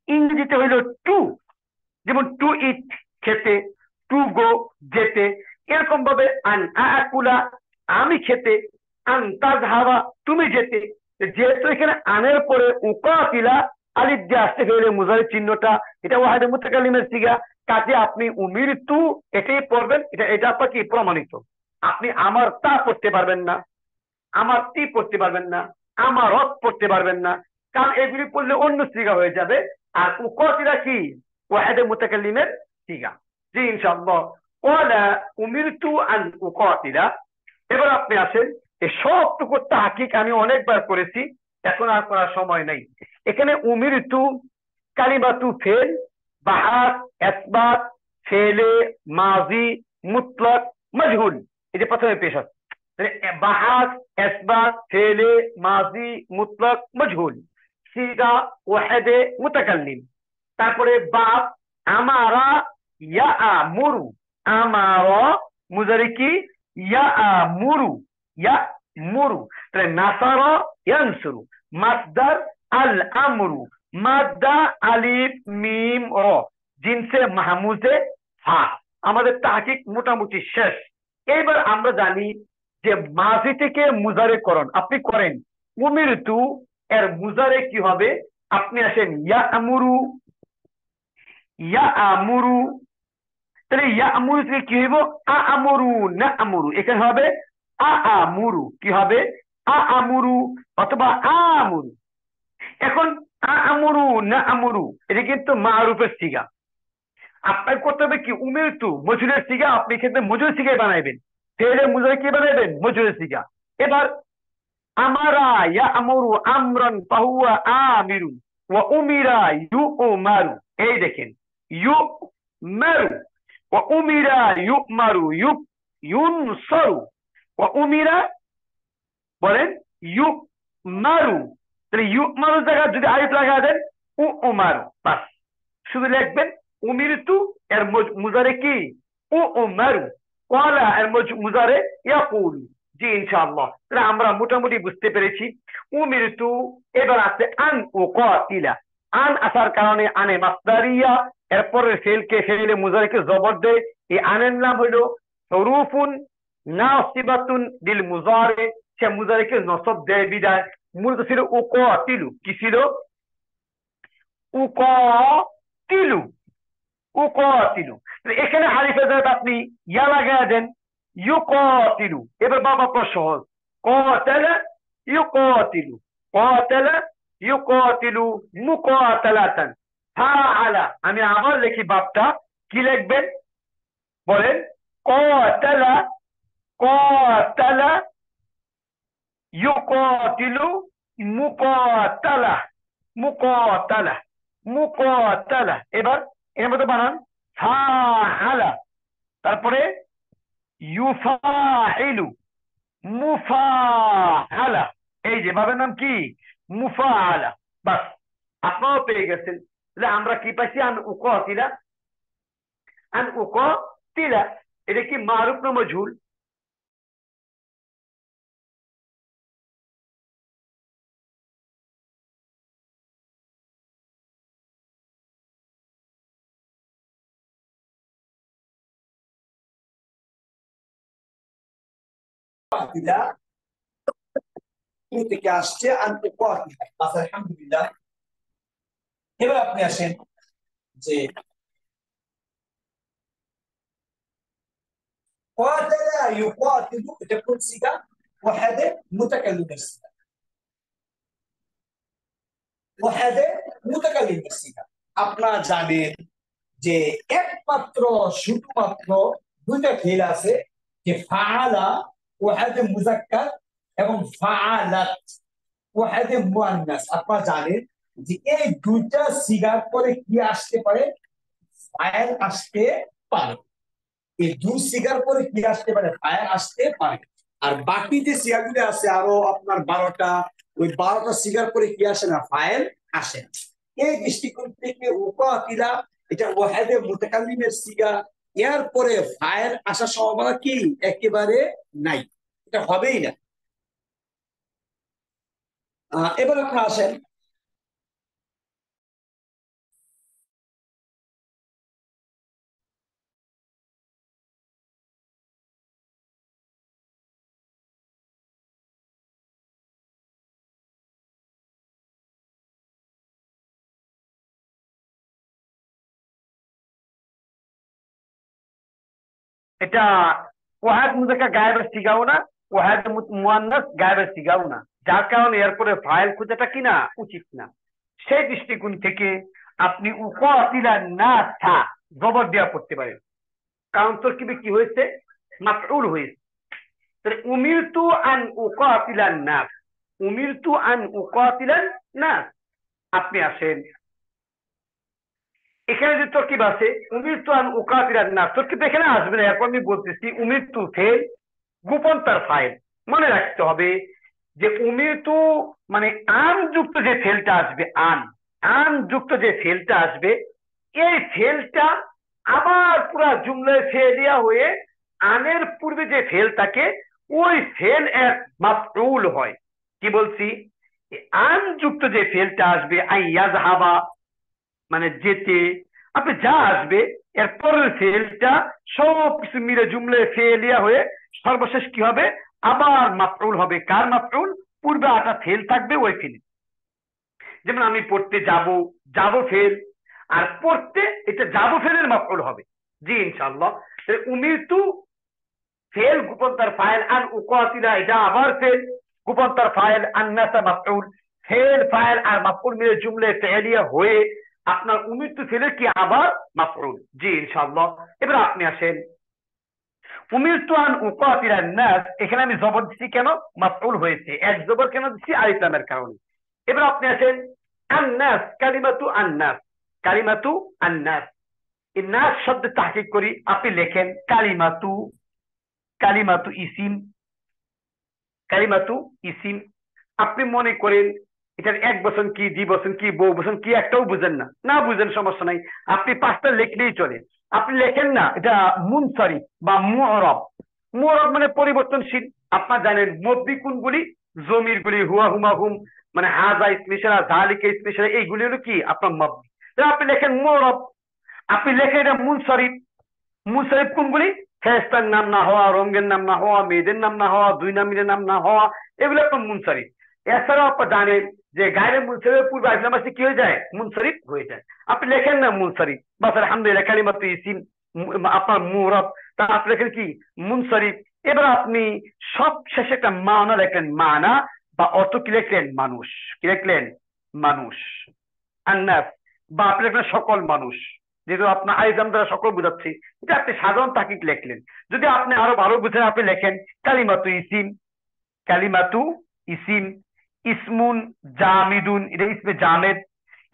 Speaker 3: ইংরেজিতে হইল টু। যেমন টু ইট খেতে, টু গো যেতে, এরকম ভাবে আন আকুলা আমি খেতে, আন তাযহাবা তুমি যেতে। যেহেতু এখানে আনের পরে উকাতিলা আলিফ দিয়ে আসতে হইলে মুজারিদ চিহ্নটা, এটা ওয়াহিদে মুতাকাল্লিমের সিগা, কাজে আপনি উমিরতু এটাই পড়বেন। এটা আপনার কি প্রমাণিত। আপনি আমার তা পড়তে পারবেন না, আমার তি পড়তে পারবেন না, আমার রথ পড়তে পারবেন না, কারণ এগুলি পড়লে অন্য সিগা হয়ে যাবে। আর উকাতিলা কি? ওয়াহিদে মুতাকাল্লিমের সিগা। জি ইনশাআল্লাহ। ওয়ালা উমিরতু আন উকাতিলা। এবার আপনি আসেন, এই সবটুকু তাহকিক আমি অনেকবার করেছি, এখন আর করার সময় নাই। এখানে উমিরতু কালিমাতু ফেল, বাহাত, ইসবাত, ফেলে, মাজি, মুতলাক, মাজহুল, এই যে প্রথমে পেশ আছে। বাহাত, ইসবাত, ফেলে, মাজি, মুতলাক, মাজহুল, সিগা ওয়াহিদে মুতাকাল্লিম। তারপরে বাপ আমারা ইয়ামুরু, আমারা মুজারি কি? ইয়ামুরু, ইয়ামুরু। তাহলে নাসারা ইয়ানসুরু, মাসদার আল আমরু, মাদ্দা আলিফ মিম র, জিনসে মাহমুজে ফা। আমাদের তাহকিক মোটামুটি শেষ। এইবার আমরা জানি যে মাজি থেকে মুজারে করণ আপনি করেন, উমিরতু এর মুজারে কি হবে? আপনি আসেন ইয়ামুরু, ইয়ামুরু। তাহলে ইয়ামুরু থেকে কি হইব? আমরু না আমরু, এখানে হবে আমুরু। কি হবে? আমুরু অথবা আমুরু। এখন আমরু না আমরু, এটা কিন্তু মারুফের সিগা। আপনার করতে হবে কি? উমিরতু মজুরের সিগা, আপনি ক্ষেত্রে মজুরের সিগাই বানাইবেন। ফেলে মুজারে কি বানাইবেন? মজুরের সিগা। এবার আমারা ইয়ামুরু আমরান ফাহুয়া আমিরুন ওয়া উমিরা ইউমারু, এই দেখেন ইউমারু ওয়া উমিরা ইউমারু, ইউনসারু ওয়া উমিরা, বলেন ইউমারু। তাহলে ইউমারু জায়গা যদি আলিফ লাগা দেন উমারু, বাস শুধু লিখবেন উমিরতু এর মুজারে কি? উমারু। ওয়ালা এর মুজারে ইয়াকুলু। জি ইনশাআল্লাহ। তাহলে আমরা মোটামুটি বুঝতে পেরেছি উমিরতু। এবার আছে আন উকাতিলা। আন আসার কারণে আনে মাসদারিয়া, এরপরে ফেলকে ফেলে মুজারিকে জবর দেয়। এই আনের নাম হইল হুরুফুন নাসিবাতুন লিল মুজারে, সে মুজারিকে নসব দেয় বিদায়। মূলত ছিল উকাতিলু। কি ছিল? উকাতিলু, উকাতিলু। এখানে হারিফের জায়গায় আপনি ইয়া লাগায় দেন ইউকাতিলু। এবার বাবা তো সহজ, কাতালা ইউকাতিলু, কাতালা ইউকাতিলু মুকাতালাতান, ফাআলা। আমি আবার লিখি বাপটা, কি লিখবেন বলেন? কাতালা, কাতালা ইউকাতিলু মুকাতালা, মুকাতালা, মুকাতালা। এবার এর মধ্যে বানান ফাআলা, তারপরে ইউফাইলু, মুফাআলা। এই যে ভাবের নাম কি? মুফাআলা। বাস আপনারাও পেয়ে গেছেন। তাহলে আমরা কি পাইছি? আন উকাতিলা, আন উকাতিলা। এটা কি মারুফ না মজহুল?
Speaker 13: থেকে আসছে আচ্ছা আলহামদুলিল্লাহ। এবার আপনি আসেন যে قاتل يقاتل، এটা কোন সিগা? ওয়াহিদে মুতাকাল্লিমের সিগা, ওয়াহিদে মুতাকাল্লিমের সিগা। আপনারা জানেন যে একমাত্র শুধুমাত্র দুইটা ফেল আছে, যে ফাআলা ওয়াহিদে মুযাক্কার এবং ফাআলাত ওয়াহিদে মুআন্নাস। আপনারা জানেন যে এই দুইটা সিগার পরে কি আসতে পারে? ফাইল আসতে পারে। এই দুই সিগার পরে কি আসতে পারে? ফাইল আসতে পারে। আর বাকি যে সিগাগুলো আছে আরো আপনার 12টা, ওই 12টা সিগার পরে কি আসে না, ফাইল আসে না। এই দৃষ্টিকোণ থেকে উকাতিলা এটা ওয়াহেদে মুতাকাল্লিমের সিগা, এর পরে ফাইল আসার সম্ভাবনা কি একেবারে নাই, এটা হবেই না। এবার আপনারা আসেন
Speaker 3: এটা ওয়াহেদ মুজাক্কার গায়েবের সিগাও না, ওয়াহেদ মুয়ান্নাস গায়েবের সিগাও না, যার কারণে এরপরে ফাইল খোঁজাটা কিনা উচিত না। সেই দৃষ্টিকোণ থেকে আপনি উকাতিলা না থা জবর দেওয়া পড়তে পারেন, কারণ তরকিবে কি হয়েছে, মাফউল হয়েছে। তাহলে উমিরতু আন উকাতিলান নাস, উমিরতু আন উকাতিলান নাস। আপনি আসেন এখানে যে তরকিব আছে উমিরতু আন উকাতিলান নাস, তরকিব এখানে আসবে না। এরপর আমি বলতেছি উমিরতু ফেল গোপন তার ফাইল। মনে রাখতে হবে যে উমিরতু মানে আন যুক্ত যে ফেলটা আসবে, আন যুক্ত যে ফেলটা আসবে, এই ফেলটা আবার পুরা জুমলায় ফেলিয়া হয়ে আনের পূর্বে যে ফেল থাকে ওই ফেল এর মাফউল হয়। কি বলছি, আন যুক্ত যে ফেলটা আসবে আই ইয়াযহাবা মানে যেতে, আপনি যা আসবে এর পরের ফেলটা সবকিছু মিলে জুমলায় ফেলিয়া হয়ে সর্বশেষ কি হবে, আবার মাফউল হবে। কার মাফউল, পূর্বে আটা ফেল থাকবে ওই ফেল। যেমন আমি পড়তে যাব, যাব ফেল, আর পড়তে এটা যাব ফেলের মাফউল হবে। জি ইনশাআল্লাহ। উমিরতু ফেল গোপন তার ফাইল, আন উকাতিলা এটা আবার ফেল গোপন তার ফাইল, আন্নাসা মাফউল, ফেল ফাইল আর মাফউল মিলে জুমলে ফেলিয়া হয়ে আপনার উমিরতু ফেলের কি আবার মাফউল। জি ইনশাআল্লাহ। এবার আপনি আসেন উমিরতু আন উকাতিলা নাস, এখানে আমি জবর দিচ্ছি কেন, মাফউল হয়েছে, এক জবর কেন দিচ্ছি, আলিফ লামের কারণে। এবার আপনি আসেন আন্নাস, কালিমাতু আন্নাস, কালিমাতু আন্নাস। এই নাস শব্দ তাহকিক করি, আপনি লেখেন কালিমাতু, কালিমাতু ইসিম, কালিমাতু ইসিম। আপনি মনে করেন এটার এক বচন কি, দ্বি বচন কি, বহু বচন কি একটাও বুঝেন না, না বুঝেন সমস্যা নাই, আপনি 5টা লিখলেই চলে। আপনি লেখেন না এটা মুনসারিফ বা মুঅরাব। মুঅরাব মানে পরিবর্তনশীল। আপনার জানেন মব্বি কোনগুলি, জমির গুলি, হুয়া হুমা হুম মানে হাজা ইসমিশারা, জালিকা ইসমিশারা, এইগুলি হলো কি আপনার মব্বি। আপনি লেখেন মুঅরাব, আপনি লেখেন এটা মুনসারিফ। মুনসারিফ কোনগুলি, ফেরেশতার নাম না হওয়া, রঙের নাম না হওয়া, মেয়েদের নাম না হওয়া, দুই নামের নাম না হওয়া, এগুলো আপনার মুনসারিফ। এছাড়াও আপনি জানেন যে গায়রে মুনসারিফের পূর্বে আসলাম আসে কি হয়ে যায়, মুনসারিফ হয়ে যায়। আপনি লেখেন না মুনসারিফ, বাস আলহামদুলিল্লাহ কালিমাতু ইসিম আপনার মুরাব, তা আপনি লেখেন কি মুনসারিফ। এবার আপনি সব শেষে একটা মানা লেখেন, মানা বা অর্থ কি লিখলেন, মানুষ। কি লিখলেন, মানুষ। আন্নাস বা আপনি লিখলেন সকল মানুষ, যেহেতু আপনার আইজাম দ্বারা সকল বুঝাচ্ছি, এটা আপনি সাধারণ তাকিদ লিখলেন। যদি আপনি আরো ভালো বুঝেন আপনি লেখেন কালিমাতু ইসিম, কালিমাতু ইসিম, ইসমুন জামিদুন এটা ইসমে জামেদ,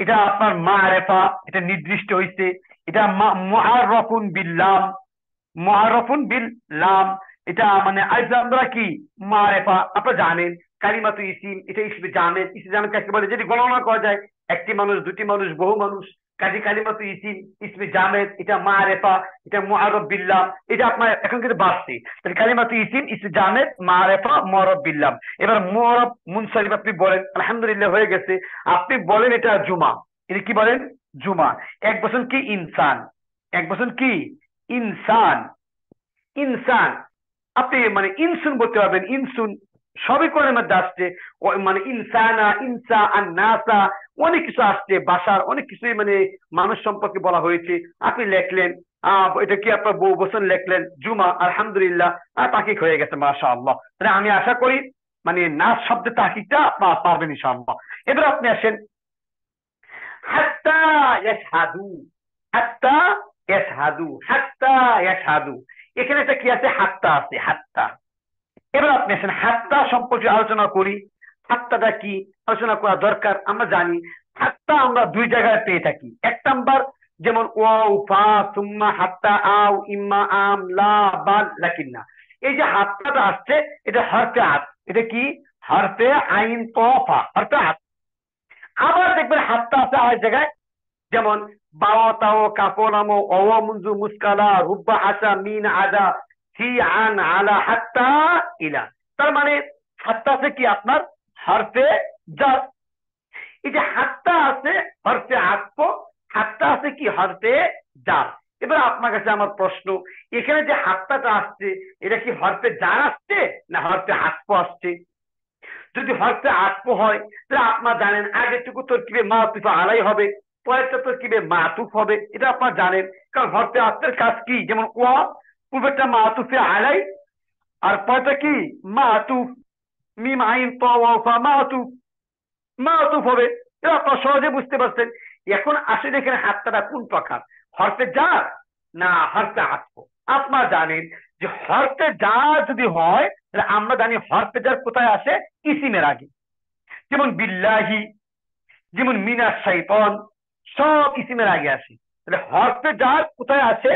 Speaker 3: এটা আপনার মারেফা এটা নির্দিষ্ট হইছে, এটা মুআররাফুন বিল্লাম, মুআররাফুন বিল লাম, এটা মানে আইজাম দ্বারা কি মারেফা। আপনারা জানেন কালিমাতু ইসিম এটা ইসমে জামেদ, ইসমে জামেদ কাকে বলে, যেটি গণনা করা যায়, একটি মানুষ, দুটি মানুষ, বহু মানুষ। কাজী কালিমাতু ইসিম ইসমে জামেদ, এটা মারেফা, এটা মুআররাফ বিল্লাম, এটা আপনার এখন কিন্তু বাড়ছে। তাহলে কালিমাতু ইসিম ইসমে জামেদ মারেফা মুআররাফ বিল্লাম। এবার মুআররাফ মুনসারিফ আপনি বলেন, আলহামদুলিল্লাহ হয়ে গেছে। আপনি বলেন এটা জুমা, এটা কি বলেন, জুমা। এক বচন কি ইনসান, এক বচন কি ইনসান, ইনসান। আপনি মানে ইনসুন বলতে পারবেন, ইনসুন সবই কোরআনের মধ্যে আসছে, মানে ইনসানা, ইনসা, আন্নাসা, অনেক কিছু আসছে, বাসার অনেক কিছুই মানে মানুষ সম্পর্কে বলা হয়েছে। আপনি লেখলেন এটা কি আপনার বহু বচন লেখলেন জুমা, আলহামদুলিল্লাহ তাকিক হয়ে গেছে মাশাআল্লাহ। তাহলে আমি আশা করি মানে নাস শব্দের তাকিকটা আপনার পারবেন ইনশাআল্লাহ। এবার আপনি আসেন হাত্তা ইয়াশহাদু, হাত্তা ইয়াশহাদু, হাত্তা ইয়াশহাদু, এখানে একটা কি আছে, হাত্তা আছে, হাত্তা। এবার আপনি আসেন হাত্তা সম্পর্কে আলোচনা করি। হাত্তাটা কি আলোচনা করা দরকার। আমরা জানি হাত্তা আমরা দুই জায়গায় পেয়ে থাকি। এক নাম্বার যেমন ওয়াও ফা সুম্মা হাত্তা আও ইম্মা আম লা বা লাকিন্না, এই যে হাত্তাটা আসছে এটা হরফে আত, এটা কি হরফে আইন তফা, হরফে আত। আবার দেখবেন হাত্তা আছে আর জায়গায়, যেমন বাওয়াতাও কাপনামো অওয়া মুনজু মুসকালা রুব্বা আসা মিন আদা সি আন আলা হাত্তা ইলা। তার মানে হাত্তা আছে কি আপনার হরফে জার। এই যে হাত্তা আছে হরফে আতফ, হাত্তা আছে কি হরফে জার। এবার আপনার কাছে আমার প্রশ্ন, এখানে যে হাত্তাটা আসছে এটা কি হরফে জার আসছে না হরফে আতফ আসছে? যদি হরফে আতফ হয় তাহলে আপনারা জানেন আগেরটুকু তরকিবে মাতুফ আলাই হবে, পরেরটা তরকিবে মাতুফ হবে, এটা আপনারা জানেন। কারণ হরফে আতফের কাজ কি, যেমন ওয়া পূর্বেরটা মাতুফে আলাই আর পরেরটা কি মাতুফ, মিম আইন ত ওয়া ফা মাতুফ, মাতুফ হবে। এটা আপনারা সহজে বুঝতে পারছেন। এখন আসলে এখানে হাত্তাটা কোন প্রকার, হরফে জার না হরফে আতফ? আপনারা জানেন যে হরফে জার যদি হয় তাহলে আমরা জানি হরফে জার কোথায় আসে, ইসিমের আগে। যেমন বিল্লাহি, যেমন মিনাশ শাইতান, সব ইসিমের আগে আসে। তাহলে হরফে জার কোথায় আসে,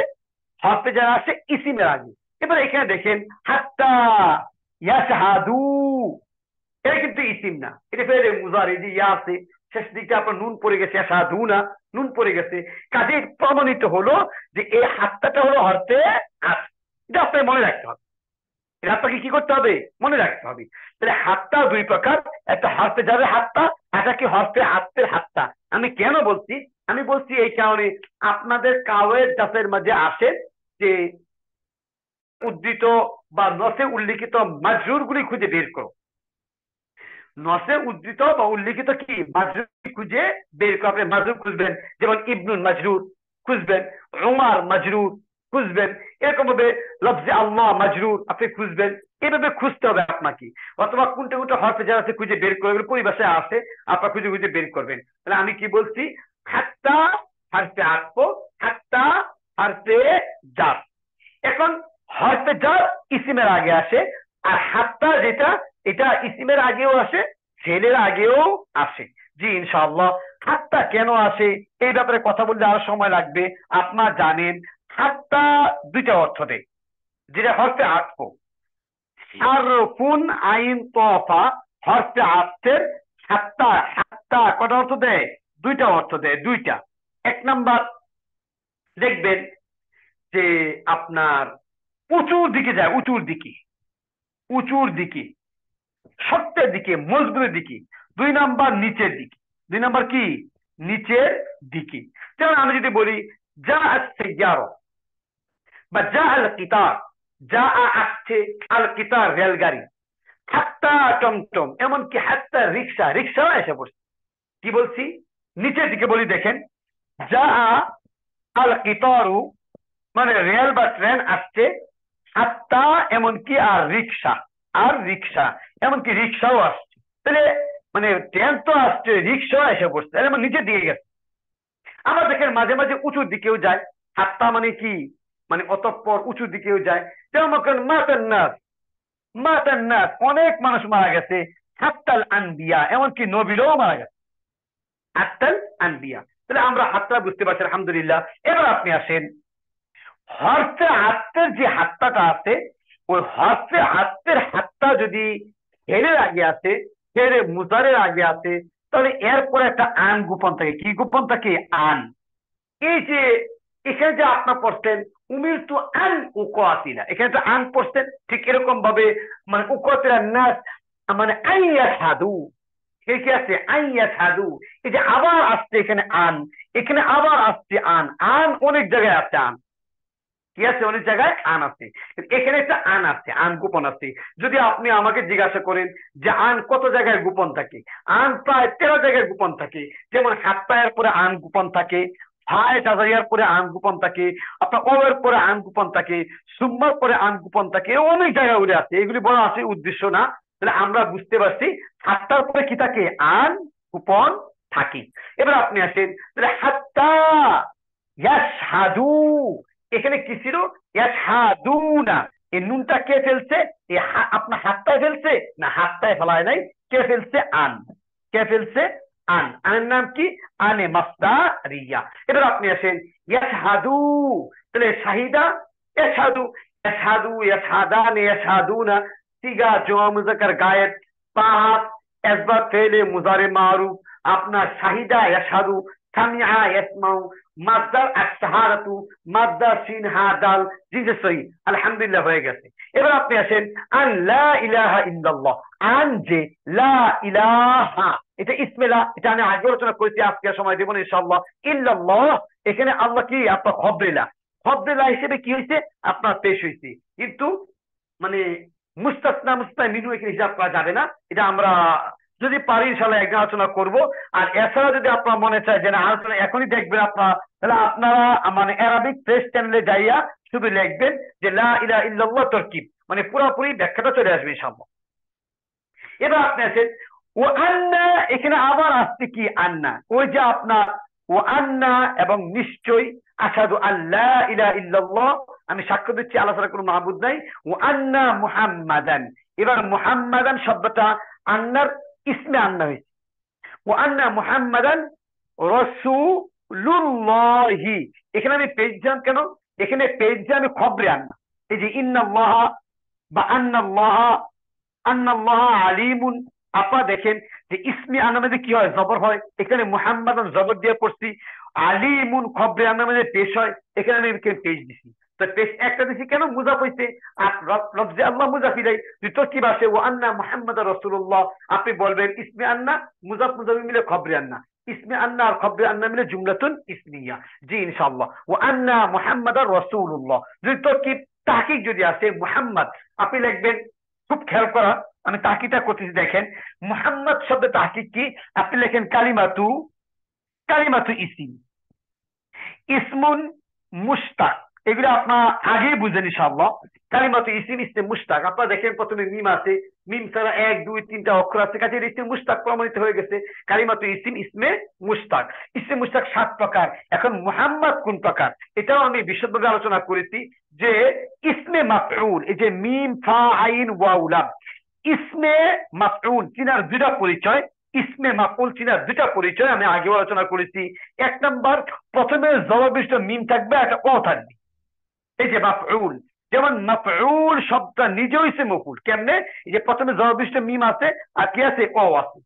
Speaker 3: হরফে জার আসে ইসিমের আগে। এবার এখানে দেখেন হাত্তা ইয়াশহাদু, এটা কিন্তু ইসিম না, এটা ফেলে মুজারি যে ইয়া আছে শেষ দিকটা আপনার নুন পড়ে গেছে, ইয়াশহাদুনা নুন পড়ে গেছে, কাজে প্রমাণিত হলো যে এই হাত্তাটা হলো হরফে আত। এটা আপনাকে মনে রাখতে হবে, এটা আপনাকে কি করতে হবে, মনে রাখতে হবে। তাহলে হাত্তা দুই প্রকার, একটা হরফে জারের হাত্তা, একটা কি হরফে আতফের হাত্তা। আমি কেন বলছি, আমি বলছি এই কারণে আপনাদের কাওয়ের জাতের মাঝে আসে যে উদ্ধৃত বা নসে উল্লিখিত মাজরুর গুলি খুঁজে বের করো। নসে উদ্ধৃত বা উল্লিখিত কি মাজরুর খুঁজে বের করো। আপনি মাজরুর খুঁজবেন, যেমন ইবনুল মাজরুর খুঁজবেন, উমার মাজরুর খুঁজবেন, এরকম ভাবে লফজে আল্লাহ মাজরুর আপনি খুঁজবেন। এভাবে খুঁজতে হবে আপনাকে, অথবা কোনটা কোনটা হরফে জার আছে খুঁজে বের করবেন, পরিভাষায় আছে আপনার খুঁজে খুঁজে বের করবেন। তাহলে আমি কি বলছি, হাত্তা হরফে আতফ, হাত্তা হরফে জার। এখন হরফে জার ইসিমের আগে আসে, আর হাত্তা যেটা এটা ইসিমের আগেও আসে, ফেলের আগেও আসে। জি ইনশাআল্লাহ। হাত্তা কেন আসে এই ব্যাপারে কথা বলতে আরো সময় লাগবে। আপনারা জানেন হাত্তা দুইটা অর্থ দেয়, যেটা হরফে আতফ হারফুন আইন তফা, হরফে আতফের হাত্তা, হাত্তা কটা অর্থ দেয়, দুইটা অর্থ দেয়, দুইটা। এক নাম্বার দেখবেন যে আপনার উঁচুর দিকে যায়, উঁচুর দিকে, উঁচুর দিকে, সত্যের দিকে, মজবুতের দিকে। দুই নাম্বার নিচের দিকে, দুই নাম্বার কি নিচের দিকে। যেমন আমি যদি বলি যা আস-সাইয়ারা বা যা আল কিতার, যা আসছে, আল কিতার রেলগাড়ি, হাত্তা টমটম, এমনকি হাত্তা রিক্সা, রিক্সাও এসে পড়ছে। কি বলছি, নিচের দিকে বলি, দেখেন যা আল কিতারু মানে রেল বা ট্রেন আসছে, হাত্তা এমনকি আর রিক্সা, আর রিক্সা এমনকি রিক্সাও আসছে। তাহলে মানে ট্রেন তো আসছে, রিক্সাও এসে পড়ছে, তাহলে নিচের দিকে গেছে। আবার দেখেন মাঝে মাঝে উঁচুর দিকেও যায়, হাত্তা মানে কি মানে অতঃপর উঁচুর দিকেও যায়। যেমন মাতান নাস, মাতান নাস অনেক মানুষ মারা গেছে, হাত্তাল আনবিয়া এমনকি নবীরাও মারা গেছে, হাত্তাল আনবিয়া। তাহলে আমরা হাত্তা বুঝতে পারছি আলহামদুলিল্লাহ। এবার আপনি আসেন হরফে আতফের যে হাত্তাটা আছে, ওই হরফে আতফের হাত্তা যদি ফেলের আগে আছে, ফেলে মুজারের আগে আছে, তাহলে এরপরে একটা আন গোপন থাকে। কি গোপন থাকে, আন। এই যে এখানে যে আপনার পড়ছেন উমিরতু আন উকাতিলা, এখানে একটা আন পড়ছেন, ঠিক এরকম ভাবে মানে উকাতিলা নাস মানে আইয়াশহাদু, কি আছে আইয়াশহাদু। এই যে আবার আসছে এখানে আন, এখানে আবার আসছে আন, আন অনেক জায়গায় আছে, আন কি আছে অনেক জায়গায় আন আছে, এখানে একটা আন আছে, আন গোপন আছে। যদি আপনি আমাকে জিজ্ঞাসা করেন যে আন কত জায়গায় গোপন থাকে, আন প্রায় 13 জায়গায় গোপন থাকে। যেমন হাত্তায়ের পরে আন গোপন থাকে, ফায়ে তাজাইয়ার পরে আন গোপন থাকে, আপনার ওয়ের পরে আন গোপন থাকে, সুম্মার পরে আন গোপন থাকে, অনেক জায়গায় উড়ে আছে। এগুলি বলা আছে উদ্দেশ্য না। তাহলে আমরা বুঝতে পারছি হাত্তার পরে কি থাকে, আন গোপন থাকে। এবার আপনি আসেন তাহলে হাত্তা ইয়াশহাদু, এখানে কি ছিল, ইয়াশহাদুনা, এই নুনটা কে ফেলছে, আপনার হাত্তায় ফেলছে না হাত্তায় ফেলায় নাই, কে ফেলছে, আন। কে ফেলছে, আন। আনের নাম কি, আনে মাসদারিয়া। এবার আপনি আসেন ইয়াশহাদু, তাহলে শাহিদা ইয়াশহাদু, ইয়াশহাদু, ইয়াশহাদান, ইয়াশহাদুনা, সিগা জমা মুজাক্কার গায়েব, পাঁচ আসবাব ফেলে মুজারে মারুফ, আপনার শাহিদা ইয়াশহাদু, সামিআ ইয়াসমাউ, মাসদার আশ-শাহাদাতু, মাসদার সিন হা দাল, জি সহি, আলহামদুলিল্লাহ হয়ে গেছে। এবার আপনি আসেন আন লা ইলাহা ইল্লাল্লাহ, আন যে লা ইলাহা, এটা ইসমিল্লাহ, এটা আমি আগে আলোচনা করেছি, আজকে সময় দেব না ইনশাআল্লাহ। ইল্লাল্লাহ, এখানে আল্লাহ কি আপনার খবরিলা, খবরিলা হিসেবে কি হয়েছে আপনার পেশ হয়েছে, কিন্তু মানে মুস্তাসনা মুস্তাসনা মিনহু এখানে হিসাব করা যাবে না। এটা আমরা যদি পারি ইনশাআল্লাহ একদিন আলোচনা করব। আর এছাড়া যদি আপনার মনে চায় যে না আলোচনা এখনই দেখবেন আপনারা, তাহলে আপনারা মানে অ্যারাবিক প্রেস চ্যানেলে যাইয়া শুধু লিখবেন যে লা ইলাহা ইল্লাল্লাহ তারকিব, মানে পুরোপুরি ব্যাখ্যাটা চলে আসবে ইনশাআল্লাহ। এবার আপনি আছেন ও আন্না, এখানে আবার আসছে কি আন্না, ওই যে আপনার ও আন্না এবং নিশ্চয়, আশহাদু আল্লা ইলাহা ইল্লাল্লাহ, আমি সাক্ষ্য দিচ্ছি আল্লাহ ছাড়া কোনো মাবুদ নাই, ও আন্না মুহাম্মাদান। এবার মুহাম্মাদান শব্দটা আন্নার ইসমে আন্না হয়েছে, ও আন্না মুহাম্মাদান রাসূলুল্লাহি। এখানে আমি পেজ দিলাম কেন, এখানে পেজ দিয়ে আমি খবরে আন্না, এই যে ইন্নাল্লাহ বা আন্নাল্লাহ আলিমুন, আপনারা দেখেন যে ইসমি আন্না মধ্যে কি হয়, জবর হয়, এখানে মুহাম্মাদান জবর দিয়ে পড়ছি, আলিমুন খবরে আন্না মধ্যে পেশ হয়, এখানে আমি পেজ দিছি। তো পেশ একটা দিছি কেন, মুজাফ হইছে, আর লফজে আল্লাহ মুজাফ ইলাইহি, দুটো কি আসে ও আন্না মুহাম্মাদুর রাসূলুল্লাহ, আপনি বলবেন ইসমে আন্না মুজাফ মুজাফ মিলে খবরে আন্না, ইসমে আন্না আর খবরে আন্না মিলে জুমলাতুন ইসমিয়া, জি ইনশাআল্লাহ। ও আন্না মুহাম্মাদুর রাসূলুল্লাহ, যদি তো কি তাহকিক যদি আসে মুহাম্মদ, আপনি লিখবেন, খুব খেয়াল করা, আমি তাহকিকটা করতেছি, দেখেন মুহাম্মদ শব্দের তাহকিক কি, আপনি লেখেন কালিমাতু, কালিমাতু ইসিম, ইসমুন মুশতাক, এগুলো আপনার আগেই বুঝেন ইনশাআল্লাহ। কালিমাতু ইসিম ইসমে মুশতাক, আপনারা দেখেন প্রথমে মিম আছে, মিম ছাড়া 1 2 3টা অক্ষর আছে, কাজে ইসমে মুশতাক প্রমাণিত হয়ে গেছে। কালিমাতু ইসিম ইসমে মুশতাক, ইসমে মুশতাক 7 প্রকার। এখন মুহাম্মদ কোন প্রকার, এটাও আমি বিশদভাবে আলোচনা করেছি যে ইসমে মাফউল, এই যে মিম ফা আইন ওয়াও লাম, ইসমে মাফউল চিনার দুটা পরিচয়, ইসমে মাফউল চিনার দুটা পরিচয় আমি আগেও আলোচনা করেছি। 1 নাম্বার, প্রথমে জবরবিষ্ট মিম থাকবে, একটা ও থাকবে, এই যে মাফউল, যেমন মাফউল শব্দ নিজেও ইসমে মফউল, কেমনে, এই যে প্রথমে জবরবিষ্ট মিম আছে আর কি আছে, ও আছে,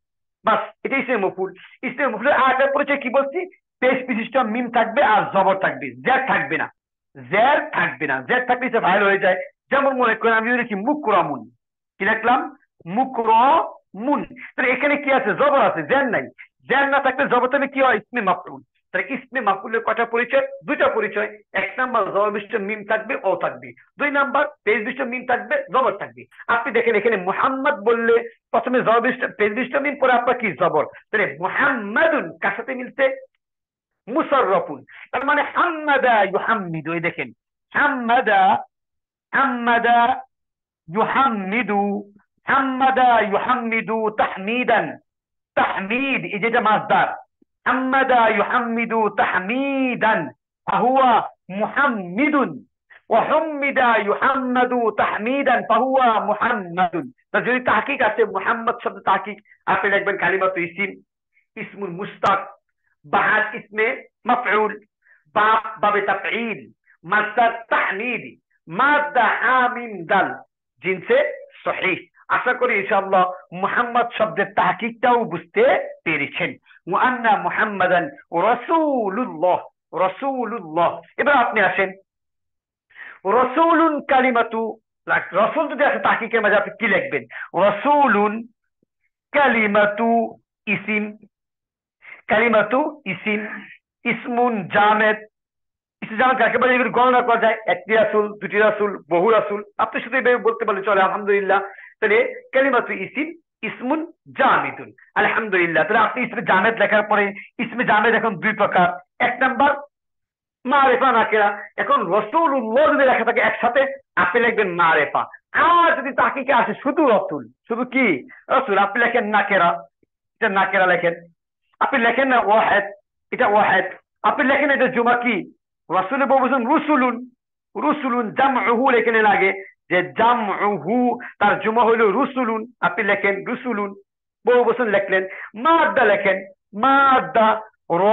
Speaker 3: বাস এটাই ইসমে মফউল। ইসমে মফউলের আরেকটা পরিচয় কি বলছি, পেশ বিশিষ্ট মিম থাকবে আর জবর থাকবে, জের থাকবে না, জের থাকবে না, জের থাকলে সে ভাইরাল হয়ে যায়। যেমন মনে করেন আমি লিখি মুকরামুন, কি লিখলাম, মুকরামুন, তাহলে এখানে কি আছে, জবর আছে, জের নাই, জের না থাকলে জবর থাকলে কি হয়, ইসমে মাফউল। তাহলে ইসমে মাফউলের কয়টা পরিচয়, দুইটা পরিচয়। 1 নাম্বার জবরবিষ্ট মিম থাকবে, ও থাকবে। 2 নাম্বার পেশ বিশিষ্ট মিম থাকবে, জবর থাকবে। আপনি দেখেন এখানে মুহাম্মদ বললে প্রথমে জবরবিষ্ট পেশ বিশিষ্ট মিম, পরে আপনার কি জবর, তাহলে মুহাম্মাদুন কার সাথে মিলছে, মুসাররফুন, তার মানে হাম্মাদা ইউহাম্মিদু, এই দেখেন হাম্মাদা, হাম্মাদা ইউহাম্মিদু, হাম্মাদা ইউহাম্মিদু তাহমিদান, তাহমিদ এই যেটা মাসদার, হাম্মাদা ইউহাম্মিদু তাহমিদান ফাহুয়া মুহাম্মিদুন, ওয়া হুম্মিদা ইউহাম্মাদু তাহমিদান ফাহুয়া মুহাম্মাদুন। তা যদি তাহকিক আছে মুহাম্মদ শব্দ তাহকিক, আপনি লিখবেন কালিমাতু ইসিম, ইসমুল মুশতাক, বাদ ইসমে মাফউল, বাব বাবে তাফঈল, মাসদার তাহমিদি, মাদা আমিন দাল, জিনসে সহিহ। আশা করি ইনশাআল্লাহ মুহাম্মদ শব্দের তাহকিকটাও বুঝতে পেরেছেন। ওয়া আন্না মুহাম্মাদান রাসূলুল্লাহ, রাসূলুল্লাহ। এবার আপনি আসেন রাসূলুন কালিমাতু, রাসূল যদি আসে তাহকিকের মাঝে আপনি কি লিখবেন, রাসূলুন কালিমাতু ইসিম, কালিমাতু ইসিম, ইসমুন জামেদ, ইসমুন জামেদ কাকে বলে, এগুলো গণনা করা যায়, একটি রাসূল, দুটি রাসূল, বহু রাসূল, আপনি শুধু এভাবে বলতে পারলে চলে, আলহামদুলিল্লাহ। তাহলে কালিমাতু ইসিম ইসমুন জামিদুন, আলহামদুলিল্লাহ। তাহলে আপনি ইসমে জামেদ লেখার পরে, ইসমে জামেদ এখন 2 প্রকার। 1 নাম্বার মারেফা নাকেরা, এখন রাসূলুল্লাহ যদি লেখা থাকে একসাথে, আপনি লিখবেন মারেফা। আর যদি তাহকিকে আসে শুধু রাসূল, শুধু কি রাসূল, আপনি লেখেন নাকেরা, এটা নাকেরা লেখেন। আপনি লেখেন না ওয়াহিদ, এটা ওয়াহিদ। আপনি লেখেন এটা জুমা কি, রাসূলের বহুবচন রুসুলুন, রুসুলুন জামউহু এখানে লাগে যে জামউহু, তার জুমা হলো রুসুলুন, আপনি লেখেন রুসুলুন, বহুবচন লিখলেন। মাদ্দা লেখেন, মাদ্দা র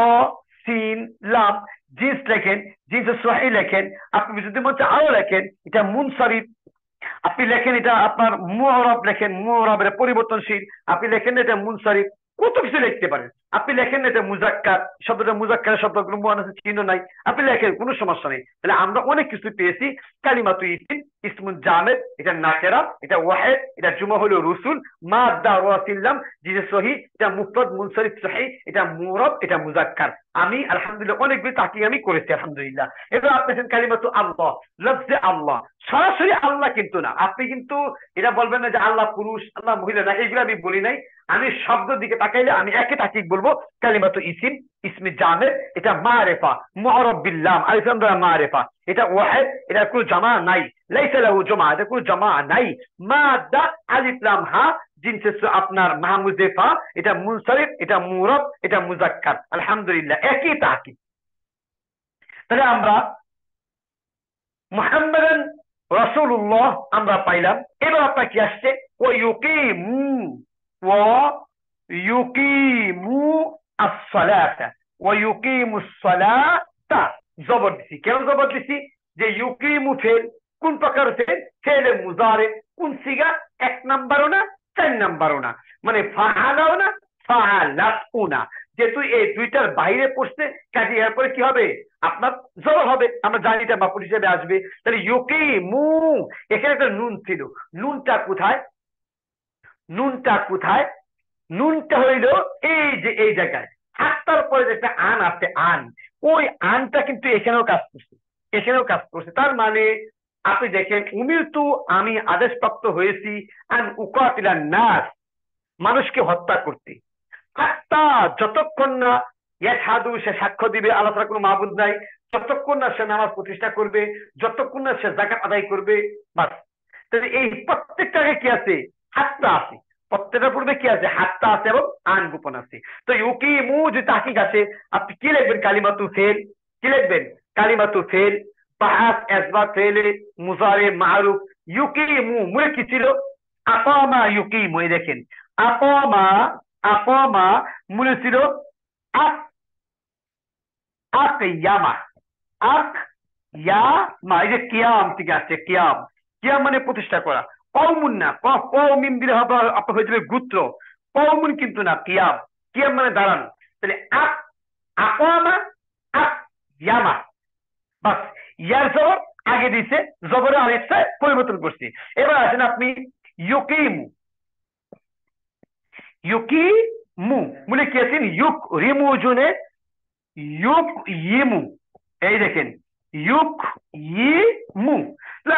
Speaker 3: সিন লাম, জিন্স লেখেন, জিন্সের সহি লেখেন, আপনি যদি মনে হচ্ছে আরো লেখেন, এটা মুনসারিফ, আপনি লেখেন এটা আপনার মুআরাব লেখেন, মুআরাবের পরিবর্তনশীল, আপনি লেখেন এটা মুনসারিফ, কত কিছু লিখতে পারেন। আপনি লেখেন এটা মুজাক্কার, শব্দটা মুজাক্কারের শব্দগুলো মুআন্নাসের চিহ্ন নাই, আপনি লেখেন, কোনো সমস্যা নেই। তাহলে আমরা অনেক কিছু পেয়েছি। কালিমাতু ইসিম, ইসমুন জামেদ, এটা নাকেরা, এটা ওয়াহেদ, এটা জুমা হলো রসুল, মাদ্দা ওয়াসিল্লাম, জিনে সহি, এটা মুফরদ মুনসারিফ সহি, এটা মুরাব, এটা মুজাক্কার। আমি আলহামদুলিল্লাহ অনেকগুলো তাকিয়ে আমি করেছি আলহামদুলিল্লাহ। এবার আপনি কালিমাতু আল্লাহ, লফজে আল্লাহ, সরাসরি আল্লাহ কিন্তু না। আপনি কিন্তু এটা বলবেন না যে আল্লাহ পুরুষ, আল্লাহ মহিলা, না, এগুলো আমি বলি নাই। আমি শব্দ দিকে তাকাইলে আমি একে তাকিয়ে বলবো কালিমাতু ইসিম, ইসমে জামেদ, এটা মারেফা, মুআরাব বিল্লাম, আলিফ লাম রা মারেফা, এটা ওয়াহিদ, এটা কোনো জামা নাই, লাইসা লাহু জামা, এটা কোনো জামা নাই। মাদ্দা আলিফ লাম হা, জিনসে আপনার মাহমুজেফা, এটা মুনসারিফ, এটা মুরাব, এটা মুজাক্কার। আলহামদুলিল্লাহ একই তাকিদ। তাহলে আমরা মুহাম্মাদান রাসূলুল্লাহ আমরা পাইলাম। এবার আপনার কি আসছে? ও ইউকিমু আস-সালাতা ওয়া ইউকিমুস সালাতা। জবর দিছি। কেন জবর দিছি? যে ইউকিমু ফেল, কোন প্রকার ফেল? ফেলে মুজারে, কোন সিগা? 1 নাম্বারও না, 4 নাম্বারও না, মানে ফাআলাও না, ফাআলাতও না। যেহেতু এই দুইটার বাইরে পড়ছে, কাজে এরপরে কি হবে? আপনার জবর হবে। আমরা জানি এটা মাফুল হিসেবে আসবে। তাহলে ইউকিমু, এখানে একটা নুন ছিল, নুনটা কোথায়? নুনটা কোথায়? নুনটা হইল এই যে এই জায়গায়, হাতটার পরে যে একটা আন আছে, আন, ওই আনটা কিন্তু এখানেও কাজ করছে, এখানেও কাজ করছে। তার মানে আপনি দেখেন, উমিরতু, আমি আদেশপ্রাপ্ত হয়েছি, আন উকাতিলান নাস, মানুষকে হত্যা করতে, হাত্তা, যতক্ষণ না ইয়াশহাদু, সে সাক্ষ্য দিবে আল্লাহ তাআলা কোনো মাবুদ নাই, যতক্ষণ না সে নামাজ প্রতিষ্ঠা করবে, যতক্ষণ না সে যাকাত আদায় করবে, বাস। তাহলে এই প্রত্যেকটা আগে কি আছে? হাত্তা আছে। প্রত্যেকটার পূর্বে কি আছে? হাত্তা আছে এবং আন গোপন আছে। তো ইউকিমু যে তাহকিক আছে, আপনি কি লিখবেন? কালিমাতু ফেল। কি লিখবেন? কালিমাতু ফেল, বাহাস আসবাব ফেলে, মুজারে মারুফ। ইউকিমু মুরে কি ছিল? আকামা ইউকিমু। এই দেখেন, আকামা, আকামা মুরে ছিল ইয়ামা, ইয়ামা। এই যে কিয়াম থেকে আসছে, কিয়াম, কিয়াম মানে প্রতিষ্ঠা করা। কওমুন না, কওমিন দিলে হবে আপনার হয়ে যাবে গোত্র, কওমুন কিন্তু না, কিয়াম, কিয়াম মানে দাঁড়ানো। তাহলে আকামা, ইয়ামা, বাস। ইয়ার জবর আগে দিছে, জবরের আরেকটা পরিবর্তন করছি। এবার আসেন আপনি ইউকিমু, ইউকিমু মানে কি আছেন? ইউক রিমু জুনে ইউক ইমু। এই দেখেন, ইউক ইমু।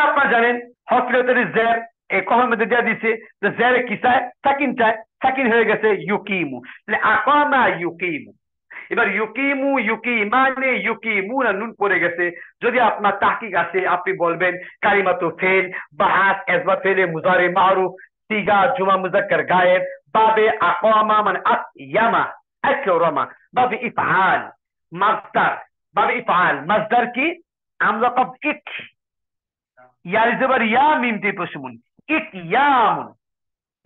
Speaker 3: আপনারা জানেন হসপিটালের জের এই কমের মধ্যে দেওয়া দিচ্ছে, জেরে কি চায়? সাকিন চায়, সাকিন হয়ে গেছে ইউকিমু। তাহলে আকামা ইউকিমু। এবার ইউকিমু, ইউকিমানে, ইউকিমু না নুন পড়ে গেছে। যদি আপনার তাহকিক আছে, আপনি বলবেন কালিমাতু ফেল, বাহাস আসবাব ফেলে, মুজারে মারুফ, সিগা জুমা মুজাক্কার গায়েব, বাবে আকামা মানে ইয়ামা, আকরামা, বাবে ইফআল মাসদার, বাবে ইফআল মাসদার কি? আমরা কব ইক, ইয়ার জবর ইয়া, মিম দিয়ে প্রশমন, ইক ইয়ামুন।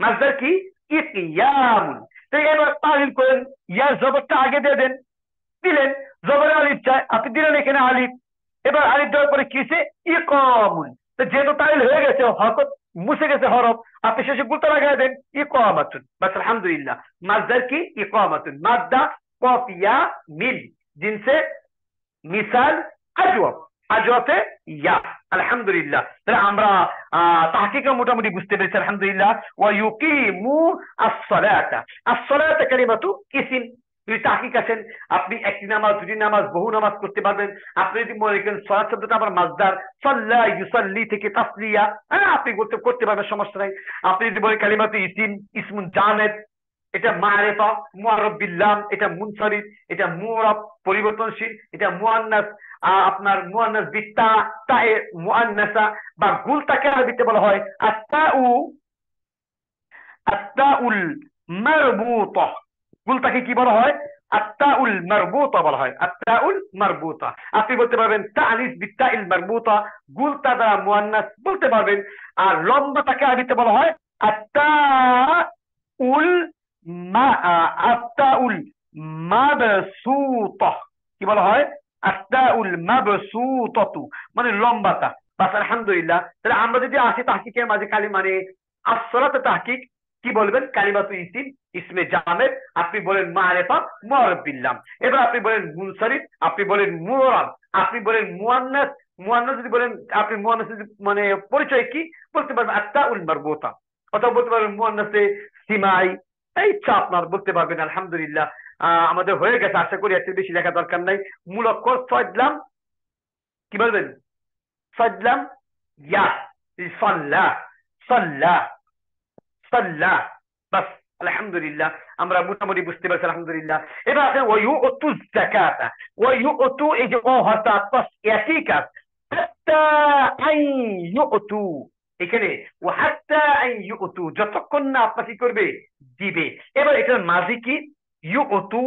Speaker 3: মাসদার কি? ইক ইয়ামুন। তো এবার তাহলিল করেন, ইয়ার জবরটা আগে দিয়ে দেন, দিলেন, জবরের আলিফ চায়, আপনি দিলেন এখানে আলিফ। এবার আলিফ দেওয়ার পরে কি হয়েছে? ইকামুন। তো যেহেতু তাহলিল হয়ে গেছে, হরকত মুছে গেছে হরফ, আপনি শেষে গুলতা লাগাই দেন, ইকামাতুন, বাস। আলহামদুলিল্লাহ। মাসদার কি? ইকামাতুন। মাদ্দা কফ ইয়া মিম, জিনসে মিসাল আজওয়াব, আজওয়াতে ইয়া। আলহামদুলিল্লাহ। তাহলে আমরা তাহকিকা মোটামুটি বুঝতে পেরেছি আলহামদুলিল্লাহ। ওয়া ইউকিমু আস-সালাতা, আস-সালাতা কালিমাতু ইসিম। যদি তাহকিক আছেন, আপনি একটি নামাজ, দুটি নামাজ, বহু নামাজ করতে পারবেন। আপনি যদি মনে করেন সালাত শব্দটা আবার মাসদার, সাল্লা ইউসাল্লি থেকে তাসলিয়া, আপনি করতে পারবেন, সমস্যা নাই। আপনি যদি বলেন কালিমাতু ইসিম, ইসমুন জামেদ, এটা মারেফা, মুআরাব বিল্লাম, এটা মুনসারিফ, এটা মুআরাব পরিবর্তনশীল, এটা মুআন্নাস, আপনার মুআন্নাস বিত্তা, তায়ে মুআন্নাসা, বা গুলতাকে আরবিতে বলা হয় আত্তাউল মারবুতা। গুলতাকে কি বলা হয়? আত্তাউল মারবুতা বলা হয়, আত্তাউল মারবুতা। আপনি বলতে পারবেন তানিস বিত্তাইল মারবুতা, গুলতা দ্বারা মুআন্নাস বলতে পারবেন। আর লম্বাটাকে আরবিতে বলা হয় আত্তাউল আত্তাউল মাবসুতা। কি বলা হয়? আস্তাউল মাবসুতাতু মানে লম্বাটা। বাস আলহামদুলিল্লাহ। তাহলে আমরা যদি আসি তাহকিকের মাঝে কালি মানে আসসালাতু তাহকিক কি বলবেন? কালিমাতু ইসিম ইসমে জামেদ, আপনি বলেন মারিফা মুআররাফ বিল্লাহ। এবার আপনি বলেন মুনসারিফ, আপনি বলেন মুরাব, আপনি বলেন মুয়ান্নাস। মুয়ান্নাস যদি বলেন আপনি মুয়ান্নাস মানে পরিচয় কি বলতে পারবেন আত্তাউল মারবুতা, অথবা বলতে পারবেন মুয়ান্নাসে সিমাই। এই ইচ্ছা আপনার বলতে পারবেন। আলহামদুলিল্লাহ আমাদের হয়ে গেছে, আশা করি এর বেশি লেখা দরকার নাই। মূলক্ষর সয়দলাম কি বলবেন? সয়দলাম ইয়া সাল্লাহ সাল্লাহ সাল্লাহ। বাস আলহামদুলিল্লাহ আমরা মোটামুটি বুঝতে পারছি আলহামদুলিল্লাহ। এবার আসেন ওয়ায়ুতু যাকাতা। ওয়ায়ুতু এই যে ও হরফ একই কাজ, হাত্তা আন ইউতু, এখানে ওয়াহাত্তা আন ইউতু যতক্ষণ না আপনাকে কি করবে দিবে। এবার এটার মাঝি কি ইউতু,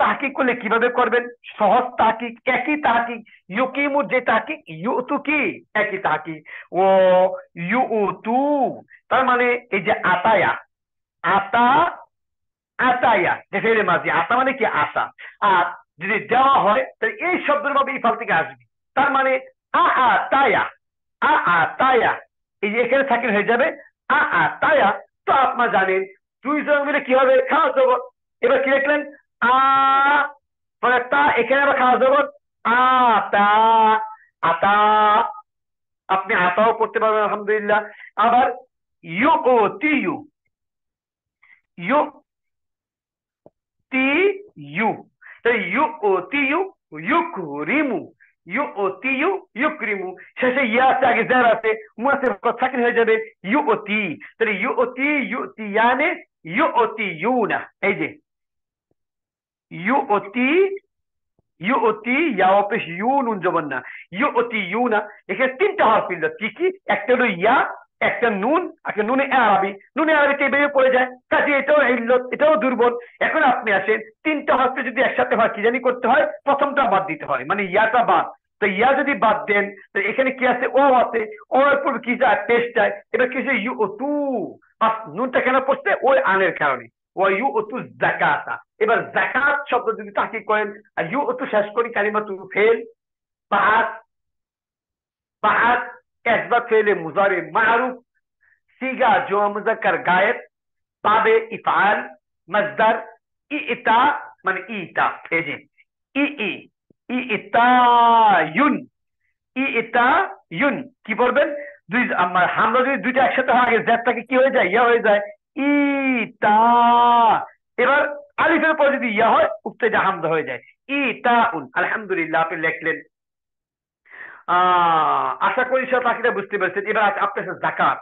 Speaker 3: তাহকিক করলে কিভাবে করবেন? সহজ তাহকিক, একই তাহকিক। ইউকিমুর যে তাহকিক, ইউতু কি একই তাহকিক। ও ইউতু তার মানে এই যে আতায়া, আতা আতায়া যে ফেলে মাঝি, আতা মানে কি আসা। আর যদি দেওয়া হয় তাহলে এই শব্দের ভাবে ইফাল থেকে আসবে। তার মানে আতায়া আতায়া, এই যে এখানে সাকিন হয়ে যাবে আতায়া। তো আপনারা জানেন দুই জন মিলে কি হবে? খাওয়া জগৎ। এবার কি লিখলেন? তা এখানে আবার খাওয়া জগৎ আতা আতা, আপনি আতাও পড়তে পারবেন আলহামদুলিল্লাহ। আবার ইউতিয়ু ইউতিয়ু, তাই ইউতিয়ু ইউকরিমু, ইউতিয়ু ইউকরিমু। শেষে ইয়া আছে আগে জার আছে, মুনাসিব সাকিন হয়ে যাবে ইউতি। তাহলে ইউতি ইউতিয়ানে ইউতিয়ুনা, এই যে ইউতি ইউতি ইয়া পেশ ইউ নুন জবর না, ইউতিয়ুনা। এখানে তিনটা হরফ মিলল কি কি? একটা হলো ইয়া, একটা নুন, একটা নুনে আরবি। নুনে আরবিতে বেরিয়ে পড়ে যায়, কাজে এটাও ইল্লত, এটাও দুর্বল। এখন আপনি আসেন তিনটা হরফে যদি একসাথে হয় কি জানি করতে হয়? প্রথমটা বাদ দিতে হয়, মানে ইয়াটা বাদ। তো ইয়া যদি বাদ দেন তো এখানে কি আছে? ও আছে, ওর পর কি যায়? পেশ যায়। এবার কি হচ্ছে? ইউতু, নুনটা কেন পড়ছে? ওই আনের কারণে। ও ইউতু যাকাতা। এবার যাকাত শব্দ যদি তাহকিক করেন আর ইউতু শেষ করি কালিমাতু ফেল বাদ বাদ ইসবাত ফেলে মুজারি মারুফ সিগা জো মুজাক্কার গায়েব বাবে ইফআল মসদার ইতা মানে ইতা, এই যে ইতায়ুন ইতায়ুন কি বলবেন? দুই হামলা যদি দুইটা একসাথে হয় আগে জেডটাকে কি হয়ে যায়? ইয়া হয়ে যায় ইতা। এবার আলিফের পর যদি ইয়া হয় উক্ত যা হামজা হয়ে যায় ইতাউন। আলহামদুলিল্লাহ আপনি লিখলেন। আশা করি সব বাকিটা বুঝতে পেরেছেন। এবার আপনার যাকাত।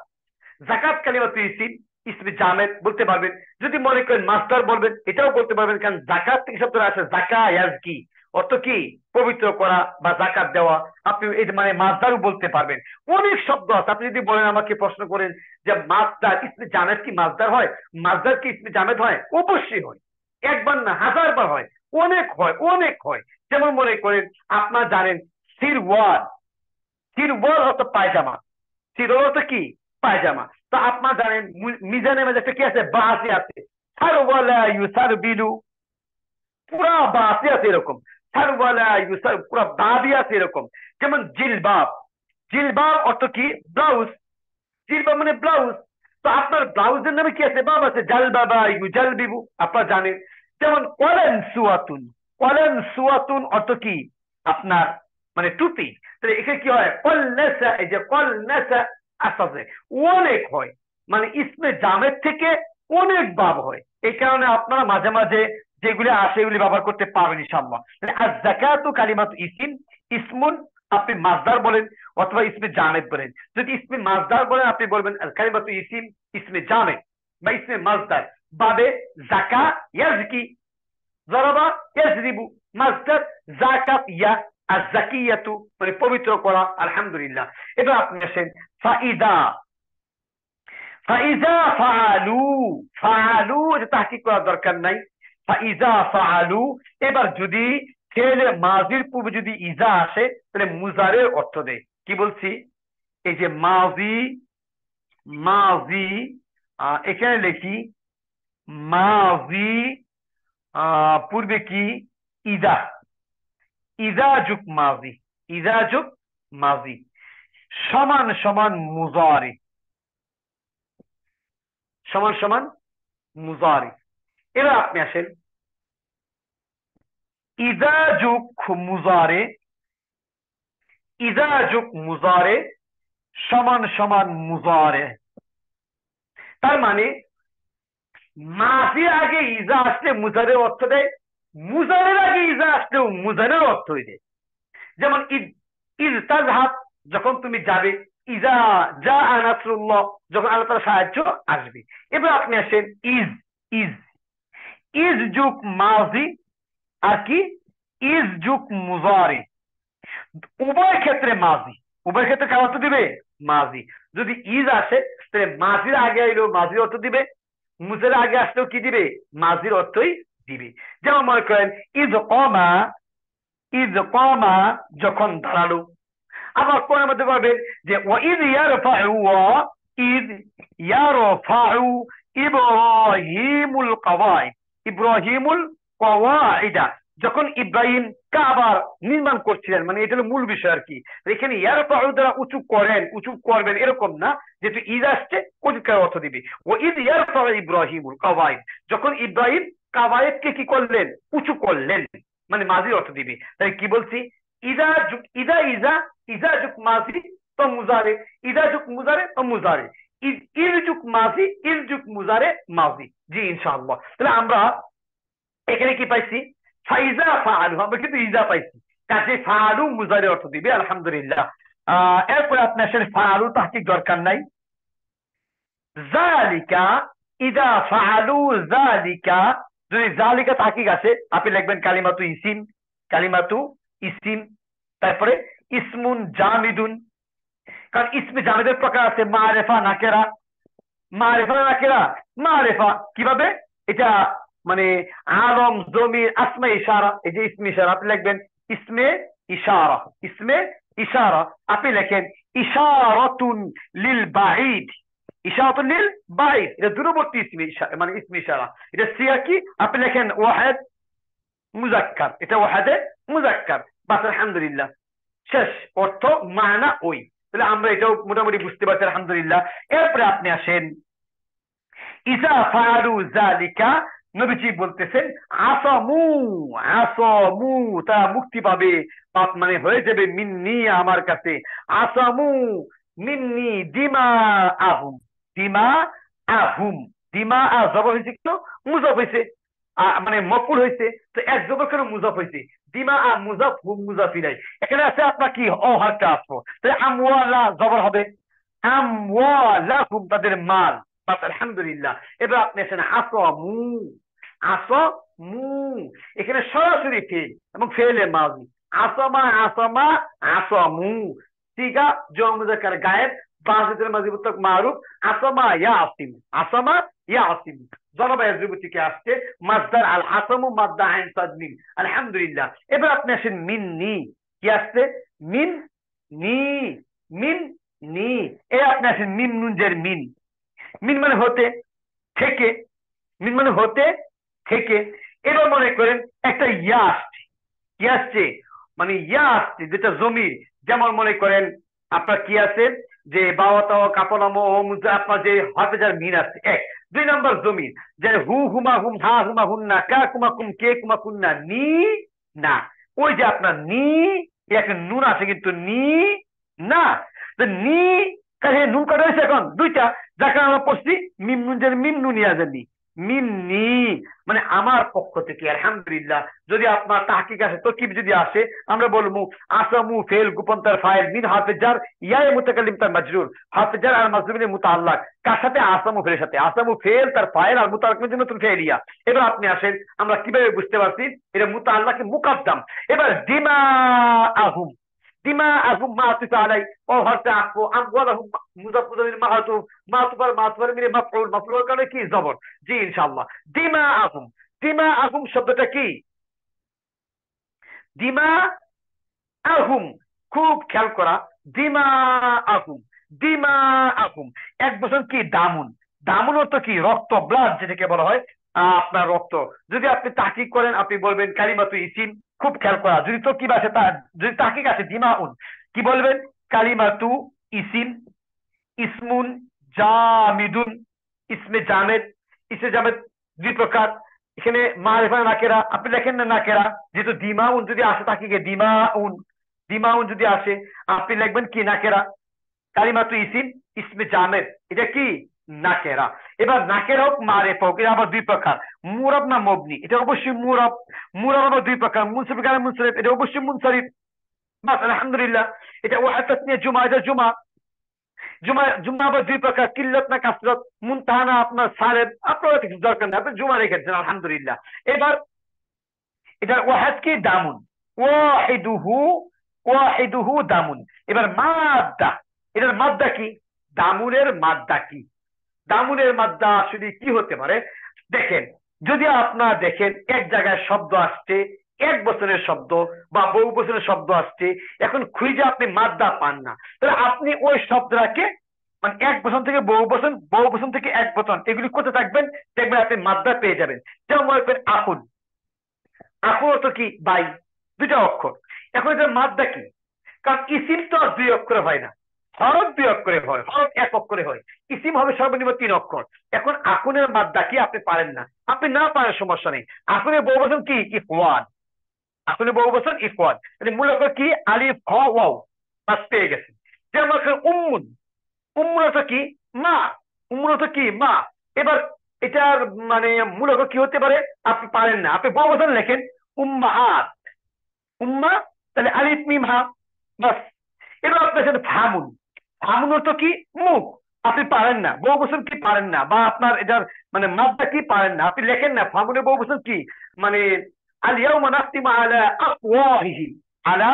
Speaker 3: যাকাত কালিমাতু ইসিম ইসমে জামেদ বলতে পারবেন। যদি মনে করেন মাসদার বলবেন এটাও বলতে পারবেন, কারণ যাকাত থেকে শব্দটা আছে যাকা ইয়াজকি, অর্থ কি পবিত্র করা বা যাকাত দেওয়া। আপনি এই মানে মাসদারও বলতে পারবেন। অনেক শব্দ আছে। আপনি যদি বলেন আমাকে প্রশ্ন করেন যে মাসদার ইসমে জামেদ কি মাসদার হয়? মাসদার কি ইসমে জামেদ হয়? অবশ্যই হয়, একবার না হাজারবার হয়, অনেক হয় অনেক হয়। যেমন মনে করেন আপনারা জানেন সিরওয়াল, সিরওয়াল অর্থ পায়জামা, সিরওয়াল অর্থ কি পায়জামা। তো আপনারা জানেন মিজানের মধ্যে একটা কি আছে? বাসি আছে। সারওয়ালা ইউসারবিলু, পুরা বাসি আছে এরকম। সারওয়ালা ইউসার পুরা বাদি আছে এরকম। যেমন জিলবাব, জিলবাব অর্থ কি? ব্লাউজ। জিলবাব মানে ব্লাউজ। তো আপনার ব্লাউজের নামে কি আছে? বাব আছে। জালবাবা ইউজালবিবু, আপনারা জানেন। যেমন কলেন সুয়াতুন, কলেন সুয়াতুন অর্থ কি? আপনার মানে টুপি। তাহলে এখানে কি হয়? কলনেসা, এই যে কলনেসা আসাসে অনেক হয়, মানে ইসমে জামেদ থেকে অনেক বাব হয়। এই কারণে আপনারা মাঝে মাঝে যেগুলি আসে এগুলি ব্যবহার করতে পারবেন ইনশাআল্লাহ। আয-যাকাতু কালিমাতু ইসিম, ইসমুন আপনি মাসদার বলেন অথবা ইসমে জামেদ বলেন। যদি ইসমে মাসদার বলেন আপনি বলবেন কালিমাতু ইসিম ইসমে জামেদ বা ইসমে মাসদার বাবে যাকা ইয়াজকি, যারাবা ইয়াজরিবু, মাসদার যাকাত ইয়া আয-যাকিয়াতু মানে পবিত্র করা। আলহামদুলিল্লাহ। এবার আপনি আসেন ফাইদা, ফাইজা ফাআলু, ফাআলু এটা তাহকিক করার দরকার নাই। ফাইজা ফাআলু। এবার যদি ফেলে মাজির পূর্বে যদি ইজা আসে তাহলে মুজারের অর্থ দেয়। কি বলছি? এই যে মাজি, মাজি এখানে লিখি মাজি পূর্বে কি ইজা, ইজা যুগ মাজি, ইজা যুগ মাজি সমান সমান মুজারি, সমান সমান মুজারি। এবার আপনি আসেন ইজা যুগ মুজারে, ইজা যুগ মুজারে সমান সমান মুজারে। তার মানে মাজির আগে ইজা আসলে মুজারের অর্থ দেয়, মুজারের আগে ইজা আসলেও মুজারের অর্থ হয়ে যায়। যেমন ইজ তাজহাব, যখন তুমি যাবে, ইজা যা নাসরুল্লাহ, যখন আল্লাহ তাআলার সাহায্য আসবে। এবার আপনি আসেন ইজ, ইজ ইজ যুগ মাজি আর কি ইজ যুগ মুজারি, উভয় ক্ষেত্রে মাজি, উভয় ক্ষেত্রে কার অর্থ দিবে? মাজি। যদি ইজ আসে তাহলে মাজির আগে এলেও মাজির অর্থ দিবে, মুজারের আগে আসলেও কি দিবে? মাজির অর্থই দিবে। যেমন মনে করেন ইজ কমা, ইজ কমা যখন দাঁড়ালো। আবার কোরআনের মধ্যে পাবেন যে ওয়াইদ ইয়ারফাউ, ইদ ইয়ারফাউ ইব্রাহিমুল কওয়াইদ, ইব্রাহিমুল কওয়াইদা, যখন ইব্রাহিম কাবার নির্মাণ করছিলেন, মানে এটা হলো মূল বিষয় আর কি। এখানে ইয়ারফাউ দ্বারা উঁচু করেন, উঁচু করবেন এরকম না, যেহেতু ঈদ আসছে অধিকার অর্থ দিবে। ওয়াইদ ইয়ারফাউ ইব্রাহিমুল কওয়াইদ, যখন ইব্রাহিম কাবায়েতকে কি করলেন? উঁচু করলেন, মানে মাজির অর্থ দিবে। তাই কি বলছি? ইজা যুগ ইজা, ইজা ইজা যুগ মাজি তো মুজারে, ইজা যুগ মুজারে তো মুজারে, ইজ যুগ মাজি, ইজ যুগ মুজারে মাজি। জি ইনশাআল্লাহ। তাহলে আমরা এখানে কি পাইছি? ফাইজা ফাআলু, আমরা কিন্তু ইজা পাইছি, কাজে ফাআলু মুজারে অর্থ দিবে। আলহামদুলিল্লাহ। এরপরে আপনার আসলে ফাআলু তাহকিক দরকার নাই। জালিকা, ইজা ফাআলু জালিকা, যদি জালিকা তাহকিক আছে আপনি লিখবেন কালিমাতু ইসিম, কালিমাতু ইসিম, তারপরে ইসমুন জামিদুন। কারণ ইসমে জামিদের প্রকার আছে মারেফা নাকেরা, মারেফা নাকেরা, মারেফা কিভাবে? এটা মানে আলম জমির আসমে ইশারা, এই যে ইসমে ইশারা আপনি লিখবেন ইসমে ইশারা, ইসমে ইশারা আপনি লেখেন ইশারাতুন লিল বাঈদ, ইশারাতুন লিল বাঈদ, এটা দূরবর্তী ইসমে ইশারা, মানে ইসমে ইশারা। এটা সিয়াকি আপনি লেখেন ওয়াহিদ মুজাক্কার, এটা ওয়াহিদে মুজাক্কার। বাস আলহামদুলিল্লাহ, শেষ অর্থ মানা ওই। তাহলে আমরা এটাও মোটামুটি বুঝতে পারছি আলহামদুলিল্লাহ। এরপরে আপনি আসেন ইজা ফাআলু যালিকা, নবীজি বলতেছেন আসামু, আসামু তারা মুক্তি পাবে, পাপ মানে হয়ে যাবে মিন্নি আমার কাছে, আসামু মিন্নি দিমা আহুম, দিমা আহুম, দিমা আ জবর হয়েছে কেন? মুজাফ হয়েছে, মানে মফউল হয়েছে, তো এক জবর কেন মুজাফ হয়েছে? দিমা আ মুজাফ হুম মুজাফ ইলাইহি। এখানে আছে আপনার কি অহারটা আসবো, তাহলে আমওয়ালা জবর হবে আমওয়ালাহুম, তাদের মাল। আলহামদুলিল্লাহ। এবার আপনি আছেন আসামু, আসামু এখানে সরাসরি ফেল এবং ফেলে মাজি, আসামা আসামা আসামু, সিগা জমা মুজাক্কার গায়েব, বাজিদের মাজি মুতলাক মারুফ, আসামা ইয়া আসিম, আসামা ইয়া আসিম, জরবা ইয়াজরিবু থেকে আসছে মাসদার আল আসামু মাদ্দা আইন সাদমিন। আলহামদুলিল্লাহ। এবার আপনি আসেন মিন্নি, কি আসছে? মিন নি, মিন নি। আপনি আসেন মিন নুনজের মিন, মিন মানে হতে, থেকে, মিন মানে হতে থেকে। এবার মনে করেন একটা ইয়া আসছে, কি আসছে? মানে ইয়া আসছে যেটা জমির। যেমন মনে করেন আপনার কি আছে যে বাওয়াতা কাপনামো আপনার যে হাফেজার মিন আছে এক। 2 নম্বর জমির, যে হু হুমা হুম, হা হুমা হুন্না, কা কুমা কুম, কে কুমা কুন্না, নি না। ওই যে আপনার নি, একটা নুন আছে কিন্তু নি না, তো নি কাছে নুন কাটা হয়েছে এখন দুইটা, যাকে আমরা পড়ছি মিম নুনজের মিম নুনিয়া জানি, মিন্নি মানে আমার পক্ষ থেকে। আলহামদুলিল্লাহ। যদি আপনার তাহকিক আসে, তরকিব যদি আসে, আমরা বলবো আসামু ফেল গোপন তার ফাইল, মিন হাফেজার ইয়া মুতাকাল্লিম তার মাজরুর, হাফেজার আর মাজরুরের মুতাআল্লাক, কার সাথে? আসামু ফেলের সাথে। আসামু ফেল তার ফাইল আর মুতাআল্লাকের জন্য তুমি ফেলিয়া। এবার আপনি আসেন আমরা কিভাবে বুঝতে পারছি এটা মুতাআল্লাকে মুকাদ্দাম। এবার দিমা আহুম, দিমা আহুম মাতুফ আলাই ও হরতে আকো আমওয়ালাহুম মুজাফ মুজাফির মাতুফ, মাতুফার মাতুফার মিলে মাফউল, মাফউলের কারণে কি জবর। জি ইনশাআল্লাহ। দিমা আহুম, দিমা আহুম শব্দটা কি? দিমা আহুম, খুব খেয়াল করা, দিমা আহুম, দিমা আহুম। এক বছর কি দামুন, দামুন অর্থ কি? রক্ত, ব্লাড যেটাকে বলা হয় আপনার রক্ত। যদি আপনি তাহকিক করেন আপনি বলবেন কালিমাতু ইসিম, খুব খেয়াল করা। যদি তরকিব আসে যদি তাহকিক আসে দিমাউন, কি বলবেন? কালিমাতু ইসিম, ইসমুন জামিদুন, ইসমে জামেদ। ইসমে জামেদ দুই প্রকার, এখানে মারিফা নাকেরা, আপনি লেখেন না নাকেরা, যেহেতু দিমাউন যদি আসে তাহকিকে দিমাউন, দিমাউন যদি আসে আপনি লিখবেন কি নাকেরা। কালিমাতু ইসিম, ইসমে জামেদ, এটা কি নাকেরা। এবার নাকেরা হোক মারিফা হোক, এটা আবার দুই প্রকার, মুরাব না মবনি, এটা অবশ্যই মুরাব। মুরাব আবার দুই প্রকার, মুনসারিফ গায়র মুনসারিফ, এটা অবশ্যই মুনসারিফ। বাস আলহামদুলিল্লাহ। এটা ওয়াহিদ তাসনিয়া জুমা, এটা জুমা। জুমা জুমা আবার দুই প্রকার, কিল্লত না কাসরত, মুনতাহা না আপনার সালেব, আপনার কিছু দরকার নেই, আপনি জুমা রেখেছেন আলহামদুলিল্লাহ। এবার এটা ওয়াহিদ কি দামুন, ওয়াহিদুহু, ওয়াহিদুহু দামুন। এবার মাদ্দা, এটার মাদ্দা কি? দামুনের মাদ্দা কি? দামুনের মাদ্দা আসলে কি হতে পারে? দেখেন, যদি আপনার দেখেন এক জায়গায় শব্দ আসছে, এক বছরের শব্দ বা বহু বছরের শব্দ আসছে, এখন খুঁজে আপনি মাদ্দা পান না, তাহলে আপনি ওই শব্দটাকে মানে এক বছর থেকে বহু বছর, বহু বছর থেকে এক বছর, এগুলি করতে থাকবেন, দেখবেন আপনি মাদ্দা পেয়ে যাবেন। যেমন মনে করেন আকুন, আকুন অর্থ কি? বাই, দুইটা অক্ষর। এখন এটার মাদ্দা কি? কারণ ইসিম তো আর দুই অক্ষরে হয় না, হরফ দুই অক্ষরে হয়, হরফ এক অক্ষরে হয়, ইসিম হবে সর্বনিম্ন 3 অক্ষর। এখন আকুনের মাদ্দা কি আপনি পারেন না, আপনি না পারেন সমস্যা নেই। আকুনের বহু বচন কি? ইফওয়াদ। আকুনের বহু বচন ইফওয়াদ, মানে মূল অক্ষর কি? আলিফ হ ওয়াও, বাস পেয়ে গেছেন। যেমন উম্মুন, উম্মুন অর্থ কি? মা, উম্মুন অর্থ কি? মা। এবার এটার মানে মূল অক্ষর কি হতে পারে? আপনি পারেন না, আপনি বহু বচন লেখেন উম্মাহাত, উম্মা, তাহলে আলিফ মিম হা, বাস। এবার আপনার ফামুন, ফামুন অর্থ কি? মুখ, আপনি পারেন না, বহু বচন কি? পারেন না, বা আপনার এটার মানে মাদ্দা কি? পারেন না, আপনি লেখেন না। ফামুনের বহু বচন কি? মানে আল ইয়াউমা নাখতিমু আলা আফওয়াহিহিম, আলা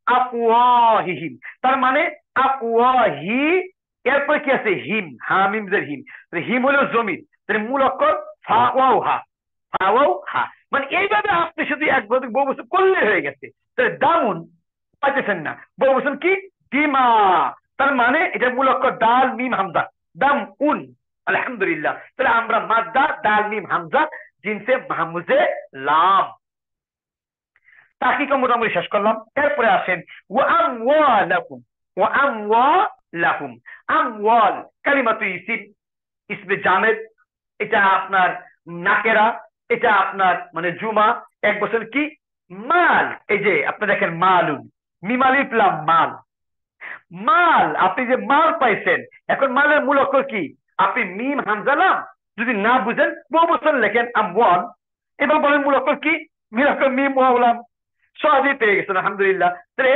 Speaker 3: আফওয়াহিহিম, তার মানে আফওয়াহি, এরপর কি আছে? হিম, হামিম জের হিম, হিম হলো জমির, তাহলে মূল অক্ষর ফা ওয়াও হা, ফা ওয়াও হা। মানে এইভাবে আপনি শুধু এক বহু বচন করলে হয়ে গেছে। তাহলে দামুন পাইতেছেন না, বহু বচন কি? দিমা, তার মানে এটা মূল অক্ষর দাল মিম হামজা, দাম উন। আলহামদুলিল্লাহ, তাহলে আমরা মাদ্দা দাল মিম হামজা জিনসে মাহমুজে লাম। তাহকিক মোটামুটি শেষ করলাম। এরপরে আসেন ওয়া আমওয়ালাকুম, ওয়া আমওয়ালাকুম। আমওয়াল কালিমাতু ইসিম, ইসমে জামেদ, এটা আপনার নাকেরা, এটা আপনার মানে জুমা, এক বছর কি? মাল। এই যে আপনি দেখেন মালুন, মিমালিফ লাম মাল, মাল, আপনি যে মাল পাইছেন, এখন মালের মূল অক্ষর কি? আপনি মিম হামজা লাম, যদি না বুঝেন বহু বছর লেখেন আমওয়াল। এবার বলেন মূল অক্ষর কি? মিম অক্ষর মিম ওয়াওলাম, সহজেই পেয়ে গেছেন আলহামদুলিল্লাহ। তাহলে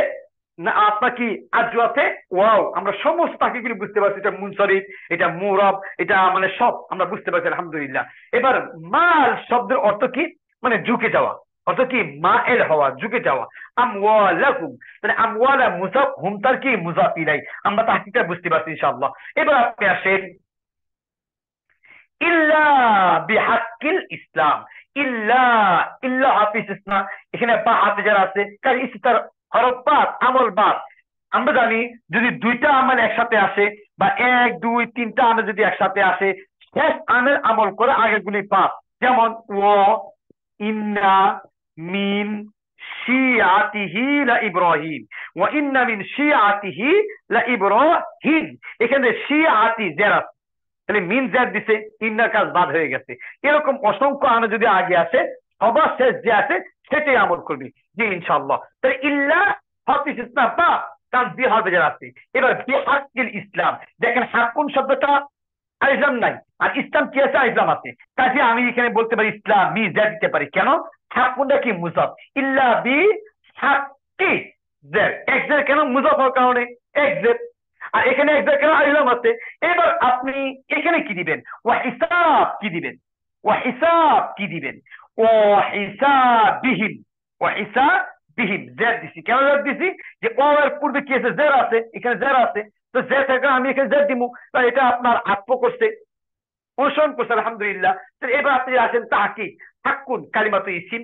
Speaker 3: না আপনার কি আজ আছে? ওয়াও, আমরা সমস্ত তাকিগুলি বুঝতে পারছি, এটা মুনসারিফ, এটা মুরাব, এটা মানে সব আমরা বুঝতে পারছি আলহামদুলিল্লাহ। এবার মাল শব্দের অর্থ কি? মানে ঝুঁকে যাওয়া, অর্থ কি? মাইল হওয়া, ঝুঁকে যাওয়া। আমওয়ালাকুম, মানে আমওয়ালা মুজাফ, হুম তার কি? মুজাফ ইলাই। আমরা তাহকিকটা বুঝতে পারছি ইনশাআল্লাহ। এবার আপনি আসেন ইল্লা বিহাক্কিল ইসলাম। ইল্লা, ইল্লা হাফিজ ইসনা, এখানে বা হাতে যারা আছে কারণ ইস্তার হরফ বাদ, আমল বাদ। আমরা জানি যদি দুইটা আমল একসাথে আসে বা 1 2 3টা আমল যদি একসাথে আসে, শেষ আমল আমল করে আগের গুলি বাদ। যেমন ওয়া ইন্না মিন শিআতিহি লা ইব্রাহিম, ওয়া ইন্না মিন শিআতিহি লা ইব্রাহিম, এখানে শিআতি যারা, তাহলে মিন জ্যাদ দিছে, ইন্নার কাজ বাদ হয়ে গেছে। এরকম অসংখ্য আনা যদি আগে আসে, সবার শেষ যে আছে সেটাই আমল করবি জি ইনশাআল্লাহ। তাহলে ইল্লা হাফিজ ইসলাম বা তানজিহ হবে যারা আছে। এবার বিহাক্কিল ইসলাম, দেখেন হাক্কুন শব্দটা আলিফলাম নাই, আর ইসলাম কি আছে? আলিফলাম আছে। কাজে আমি এখানে বলতে পারি ইসলাম মি জ্যাদ দিতে পারি, কেন? হাক্কুনটা কি? মুজাফ, ইল্লা বি হাক্কি জ্যাদ, এক জ্যাদ কেন? মুজাফ হওয়ার কারণে এক জ্যাদ, আর এখানে এক জ্যাদ কেন? আলিফলাম আছে। এবার আপনি এখানে কি দিবেন? ওয়া হিসাব কি দিবেন? ওয়া হিসাব কি দিবেন? ওয়া হিসাবিহিম, ওয়া হিসাবিহিম, জ্যাদ দিছি। কেন জ্যাদ দিছি? যে ওয়া এর পূর্বে কি আছে? জের আছে, এখানে জের আছে, তো জের থেকে আমি এখানে জের দিমু, তাহলে এটা আপনার আত্ম করছে, অনুসরণ করছে আলহামদুলিল্লাহ। তো এবার আপনি আসেন তাহকিক। হাক্কুন কালিমাতু ইসিম,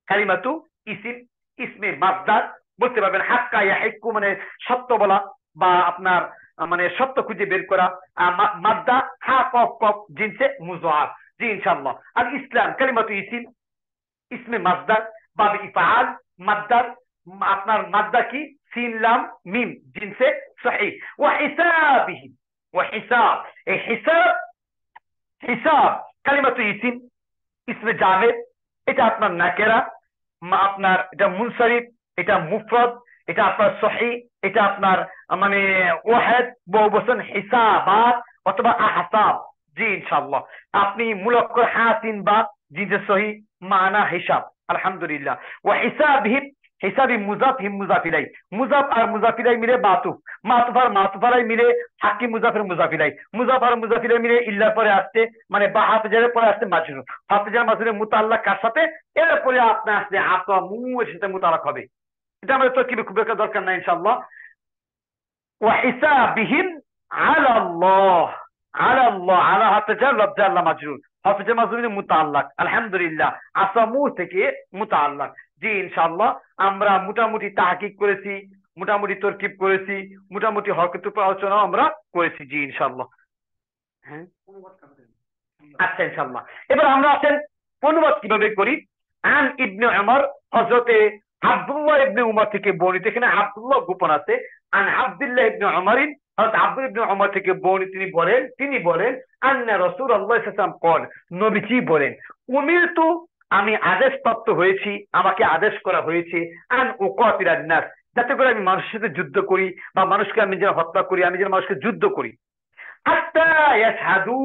Speaker 3: কালিমাতু ইসিম, ইসমে মাসদার বলতে পারবেন। হাক্কা ইয়াহিক্কু মানে সত্য বলা বা আপনার মানে সত্য খুঁজে বের করা। মাদ্দা হা কফ কফ জিনসে মুজাফ জি ইনশাআল্লাহ। আর ইসলাম কালিমাতু ইসিম, ইসমে মাসদার বাবে ইফআল মাদ্দার আপনার মাদ্দা কি সিন লাম মিম জিনসে সহিহ ওয়া হিসাবিহিম ওয়া হিসাব এই হিসাব হিসাব কালিমাতু ইসিম ইসমে জামেদ এটা আপনার নাকেরা আপনার এটা মুনসারিফ এটা মুফরদ এটা আপনার সহিহ এটা আপনার মানে ওয়াহিদ বহুবচন হিসাবাত অথবা আহসাব জি ইনশাআল্লাহ আপনি মুলাক্কার হাসিন বা জিনসে সহিহ মানা হিসাব আলহামদুলিল্লাহ ওয়া হিসাবিহিম হিসাবি মুজাফ হিম মুজাফ ইলাই মুজাফ আর মুজাফ ইলাই মিলে মাতুফ মাতুফ আর মাতুফ আলাই মিলে হাকি মুজাফের মুজাফ ইলাই মুজাফ আর মুজাফ ইলাই মিলে ইল্লার পরে আসছে মানে বা হাফেজের পরে আসছে মাজরুর হাফেজের মাজরুরের মুতাআল্লাক কার সাথে এরপরে আপনি আসছে আকামু এর সাথে মুতাআল্লাক হবে এটা আমাদের তো কি খুব একটা দরকার নাই ইনশাআল্লাহ ওয়া হিসাবিহিম আলা আল্লাহ আলা আল্লাহ আলা হাফেজার লফজ আল্লাহ মাজরুর হাফেজের মাজরুরের মুতাআল্লাক আলহামদুলিল্লাহ আসামু থেকে মুতাআল্লাক জি ইনশাআল্লাহ আমরা মোটামুটি তাহকিক করেছি মোটামুটি তরকিব করেছি মোটামুটি হকের উপর আলোচনা আমরা করেছি জি ইনশাআল্লাহ হ্যাঁ আচ্ছা ইনশাআল্লাহ এবার আমরা আসেন অনুবাদ কিভাবে করি আন ইবনে উমর হযরতে আব্দুল্লাহ ইবনে উমর থেকে বর্ণিত এখানে আব্দুল্লাহ গোপন আছে আন আব্দুল্লাহ ইবনে উমরিন হযরত আব্দুল্লাহ ইবনে উমর থেকে বর্ণিত তিনি বলেন আন্না রাসূলুল্লাহ সাল্লাল্লাহু আলাইহি ওয়াসাল্লাম কল নবীজি বলেন উমিরতু আমি আদেশপ্রাপ্ত হয়েছি আমাকে আদেশ করা হয়েছে আন উকাতিলান নাস যাতে করে আমি মানুষের সাথে যুদ্ধ করি বা মানুষকে আমি যেন হত্যা করি আমি যেন মানুষকে যুদ্ধ করি হাত্তা ইয়াশহাদু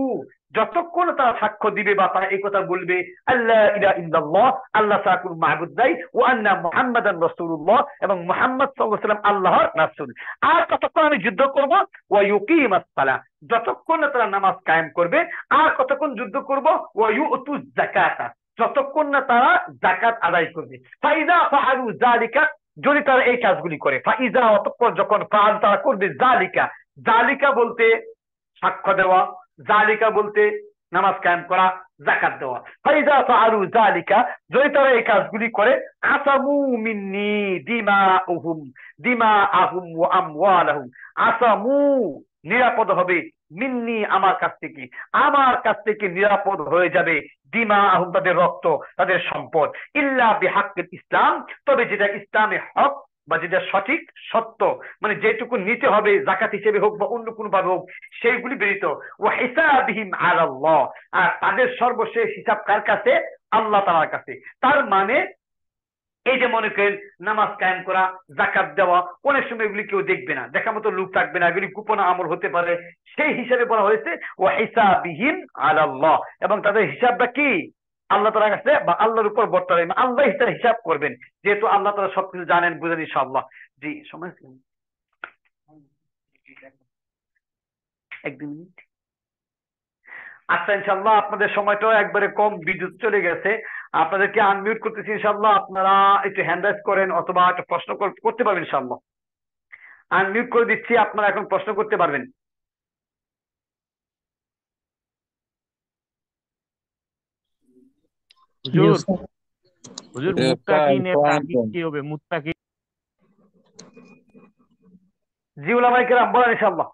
Speaker 3: যতক্ষণ তারা সাক্ষ্য দিবে বা তারা এই কথা বলবে আল্লাহ ইলাহা ইল্লাল্লাহ আল্লাহ ছাড়া কোনো মাবুদ নাই ওয়া আন্না মুহাম্মাদান রাসূলুল্লাহ এবং মুহাম্মদ সাল্লাল্লাহু আলাইহি ওয়াসাল্লাম আল্লাহর রাসূল আর কতক্ষণ আমি যুদ্ধ করব ওয়া ইউকিমাস সালাহ যতক্ষণ তারা নামাজ কায়েম করবে আর কতক্ষণ যুদ্ধ করব ওয়া ইউতুজ যাকাতা যতক্ষণ না তারা যাকাত আদায় করবে ফাইদা ফাআলু যালিকা যদি তারা এই কাজগুলি করে ফাইদা অতঃপর যখন ফাআল তারা করবে যালিকা যালিকা বলতে সাক্ষ্য দেওয়া যালিকা বলতে নামাজ কায়েম করা যাকাত দেওয়া ফাইদা ফাআলু যালিকা যদি তারা এই কাজগুলি করে আসামু মিন্নি দিমাআহুম ওয়া আমওয়ালাহুম আসামু নিরাপদ হবে মিন্নি আমার কাছ থেকে নিরাপদ হয়ে যাবে দিমাআহুম তাদের রক্ত তাদের সম্পদ ইল্লা বিহাক্কিল ইসলাম তবে যেটা ইসলামে হক বা যেটা সঠিক সত্য মানে যেটুকু নিতে হবে যাকাত হিসেবে হোক বা অন্য কোনো ভাবে হোক সেইগুলি ব্যতীত ওয়া হিসাবিহিম আলাল্লাহ আর তাদের সর্বশেষ হিসাব কার কাছে আল্লাহ তাআলার কাছে তার মানে এই যে মনে করেন নামাজ কায়েম করা যাকাত দেওয়া অনেক সময় এগুলি কেউ দেখবে না দেখার মতো লোক থাকবে না এগুলি গোপন আমল হতে পারে সেই হিসাবে বলা হয়েছে ওয়া হিসাবিহিম আলাল্লাহ এবং তাদের হিসাবটা কি আল্লাহ তাআলার কাছে বা আল্লাহর উপর বর্তাবে আল্লাহ হিসাব করবেন যেহেতু আল্লাহ তাআলা সবকিছু জানেন বুঝেন ইনশাআল্লাহ জি সময় এক মিনিট আচ্ছা ইনশাআল্লাহ আপনাদের সময়টাও একবারে কম বিদ্যুৎ চলে গেছে আপনাদেরকে আনমিউট করতেছি ইনশাআল্লাহ আপনারা একটু হ্যান্ড রাইজ করেন অথবা একটা প্রশ্ন করতে পারবেন ইনশাআল্লাহ আনমিউট করে দিচ্ছি আপনারা এখন প্রশ্ন করতে পারবেন
Speaker 12: হুজুর মুত্তাকিনের তাহকিক কি হবে মুত্তাকিন
Speaker 3: জি উলামায়ে কেরাম বলেন ইনশাআল্লাহ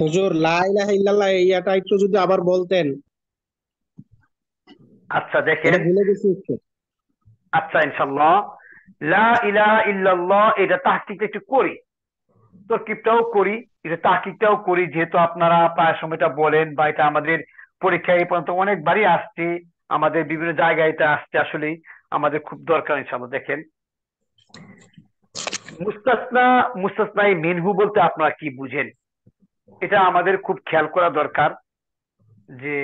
Speaker 2: হুজুর লা ইলাহা ইল্লাল্লাহ এইটা একটু যদি আবার বলতেন
Speaker 3: আচ্ছা দেখেন
Speaker 2: ভুলে গেছি একটু
Speaker 3: আচ্ছা ইনশাআল্লাহ লা ইলাহা ইল্লাল্লাহ এটা তাহকিকটা একটু করি তরকিবটাও করি এটা তাহকিকটাও করি যেহেতু আপনারা প্রায় সময়টা বলেন বা এটা আমাদের পরীক্ষায় এই পর্যন্ত অনেকবারই আসছে আমাদের বিভিন্ন জায়গায় এটা আসছে আসলে আমাদের খুব দরকার ইনশাআল্লাহ দেখেন মুস্তাসনাই মিনহু বলতে আপনারা কি বুঝেন এটা আমাদের খুব খেয়াল করা দরকার যে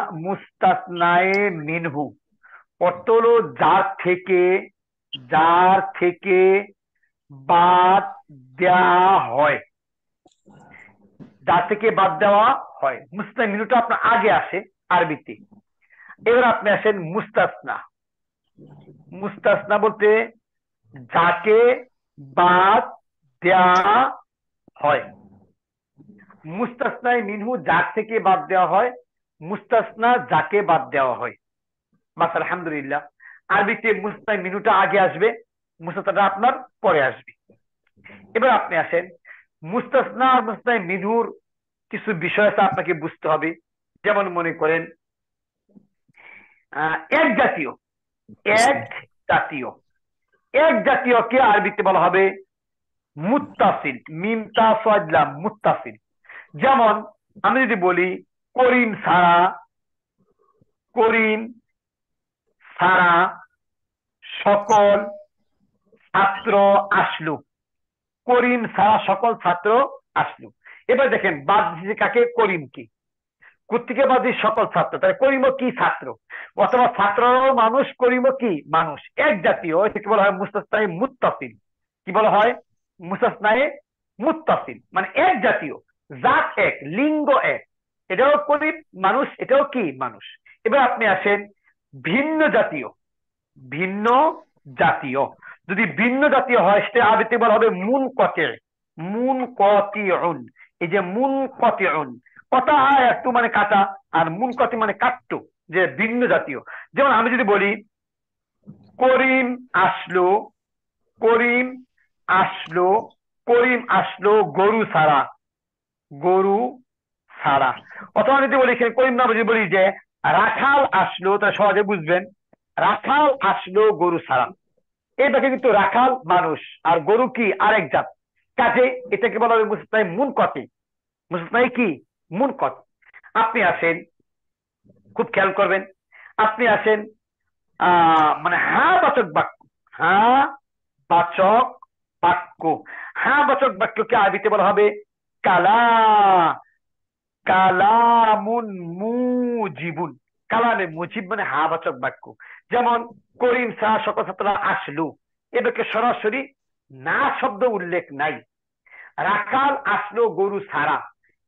Speaker 3: মুস্তাসনায়ে মিনহু অর্থ হলো যার থেকে বাদ দেওয়া হয় যার থেকে বাদ দেওয়া হয় মুস্তাসনা মিনহুটা আপনার আগে আসে আরবিতে এবার আপনি আসেন মুস্তাসনা বলতে যাকে বাদ দেওয়া হয় মুস্তাসনায়ে মিনহু যার থেকে বাদ দেওয়া হয় মুস্তাসনা যাকে বাদ দেওয়া হয় বাস আলহামদুলিল্লাহ আরবিতে মুস্তাসনায়ে মিনহুটা আগে আসবে মুস্তাসনাটা আপনার পরে আসবে এবার আপনি আসেন মুস্তাসনা আর মুস্তাসনায়ে মিনহুর কিছু বিষয় আছে আপনাকে বুঝতে হবে যেমন মনে করেন এক জাতীয়, এক জাতীয়, এক জাতীয়কে আরবিতে বলা হবে মুত্তাসিল, মিম তা সাদ লাম, মুত্তাসিল। যেমন আমি যদি বলি করিম ছাড়া, করিম ছাড়া সকল ছাত্র আসলো, করিম ছাড়া সকল ছাত্র আসলো। এবার দেখেন বাদ দিচ্ছে কাকে? করিমকে। কোত্থেকে বাদ দিচ্ছে? সকল ছাত্র। তাহলে করিমও কি? ছাত্র, অথবা ছাত্ররাও মানুষ, করিমও কি? মানুষ। এক জাতীয়, এটাকে বলা হয় মুস্তাসনায়ে মুত্তাসিল। কি বলা হয়? মুস্তাসনায়ে মুত্তাসিল, মানে এক জাতীয়, জাত এক, লিঙ্গ এক, এটাও করিম মানুষ, এটাও কি? মানুষ। এবার আপনি আসেন ভিন্ন জাতীয়, ভিন্ন জাতীয়। যদি ভিন্ন জাতীয় হয় সেটা আরবিতে বলা হবে মুনকাতি, মুনকাতিউন। এই যে মুনকাতিউন, কতা একটু মানে কাটা, আর মুনকাতি মানে কাট্টু, যে ভিন্ন জাতীয়। যেমন আমি যদি বলি করিম আসলো, করিম আসলো, করিম আসলো গরু ছাড়া, গরু ছাড়া। অথবা যদি বলি করিম না যদি বলি যে রাখাল আসলো, তাহলে সহজে বুঝবেন, রাখাল আসলো গরু ছাড়া। এই দেখে কিন্তু রাখাল মানুষ আর গরু কি? আরেক জাত। কাজে এটাকে বলা হবে মুস্তাসনায়ে মুনকাতি, মুস্তাসনায়ে কি? মুনকাতি। আপনি আসেন, খুব খেয়াল করবেন, আপনি আসেন মানে হ্যাঁ বাচক বাক্য, হ্যাঁ বাচক বাক্য, হ্যাঁ বাচক বাক্যকে আরবিতে বলা হবে কালা, কালামুন মুজিবুন। কালামে মুজিব মানে হ্যাঁ বাচক বাক্য। যেমন করিম ছাড়া সকল ছাত্ররা আসলো, এদেরকে সরাসরি না শব্দ উল্লেখ নাই। রাখাল আসলো গরু ছাড়া,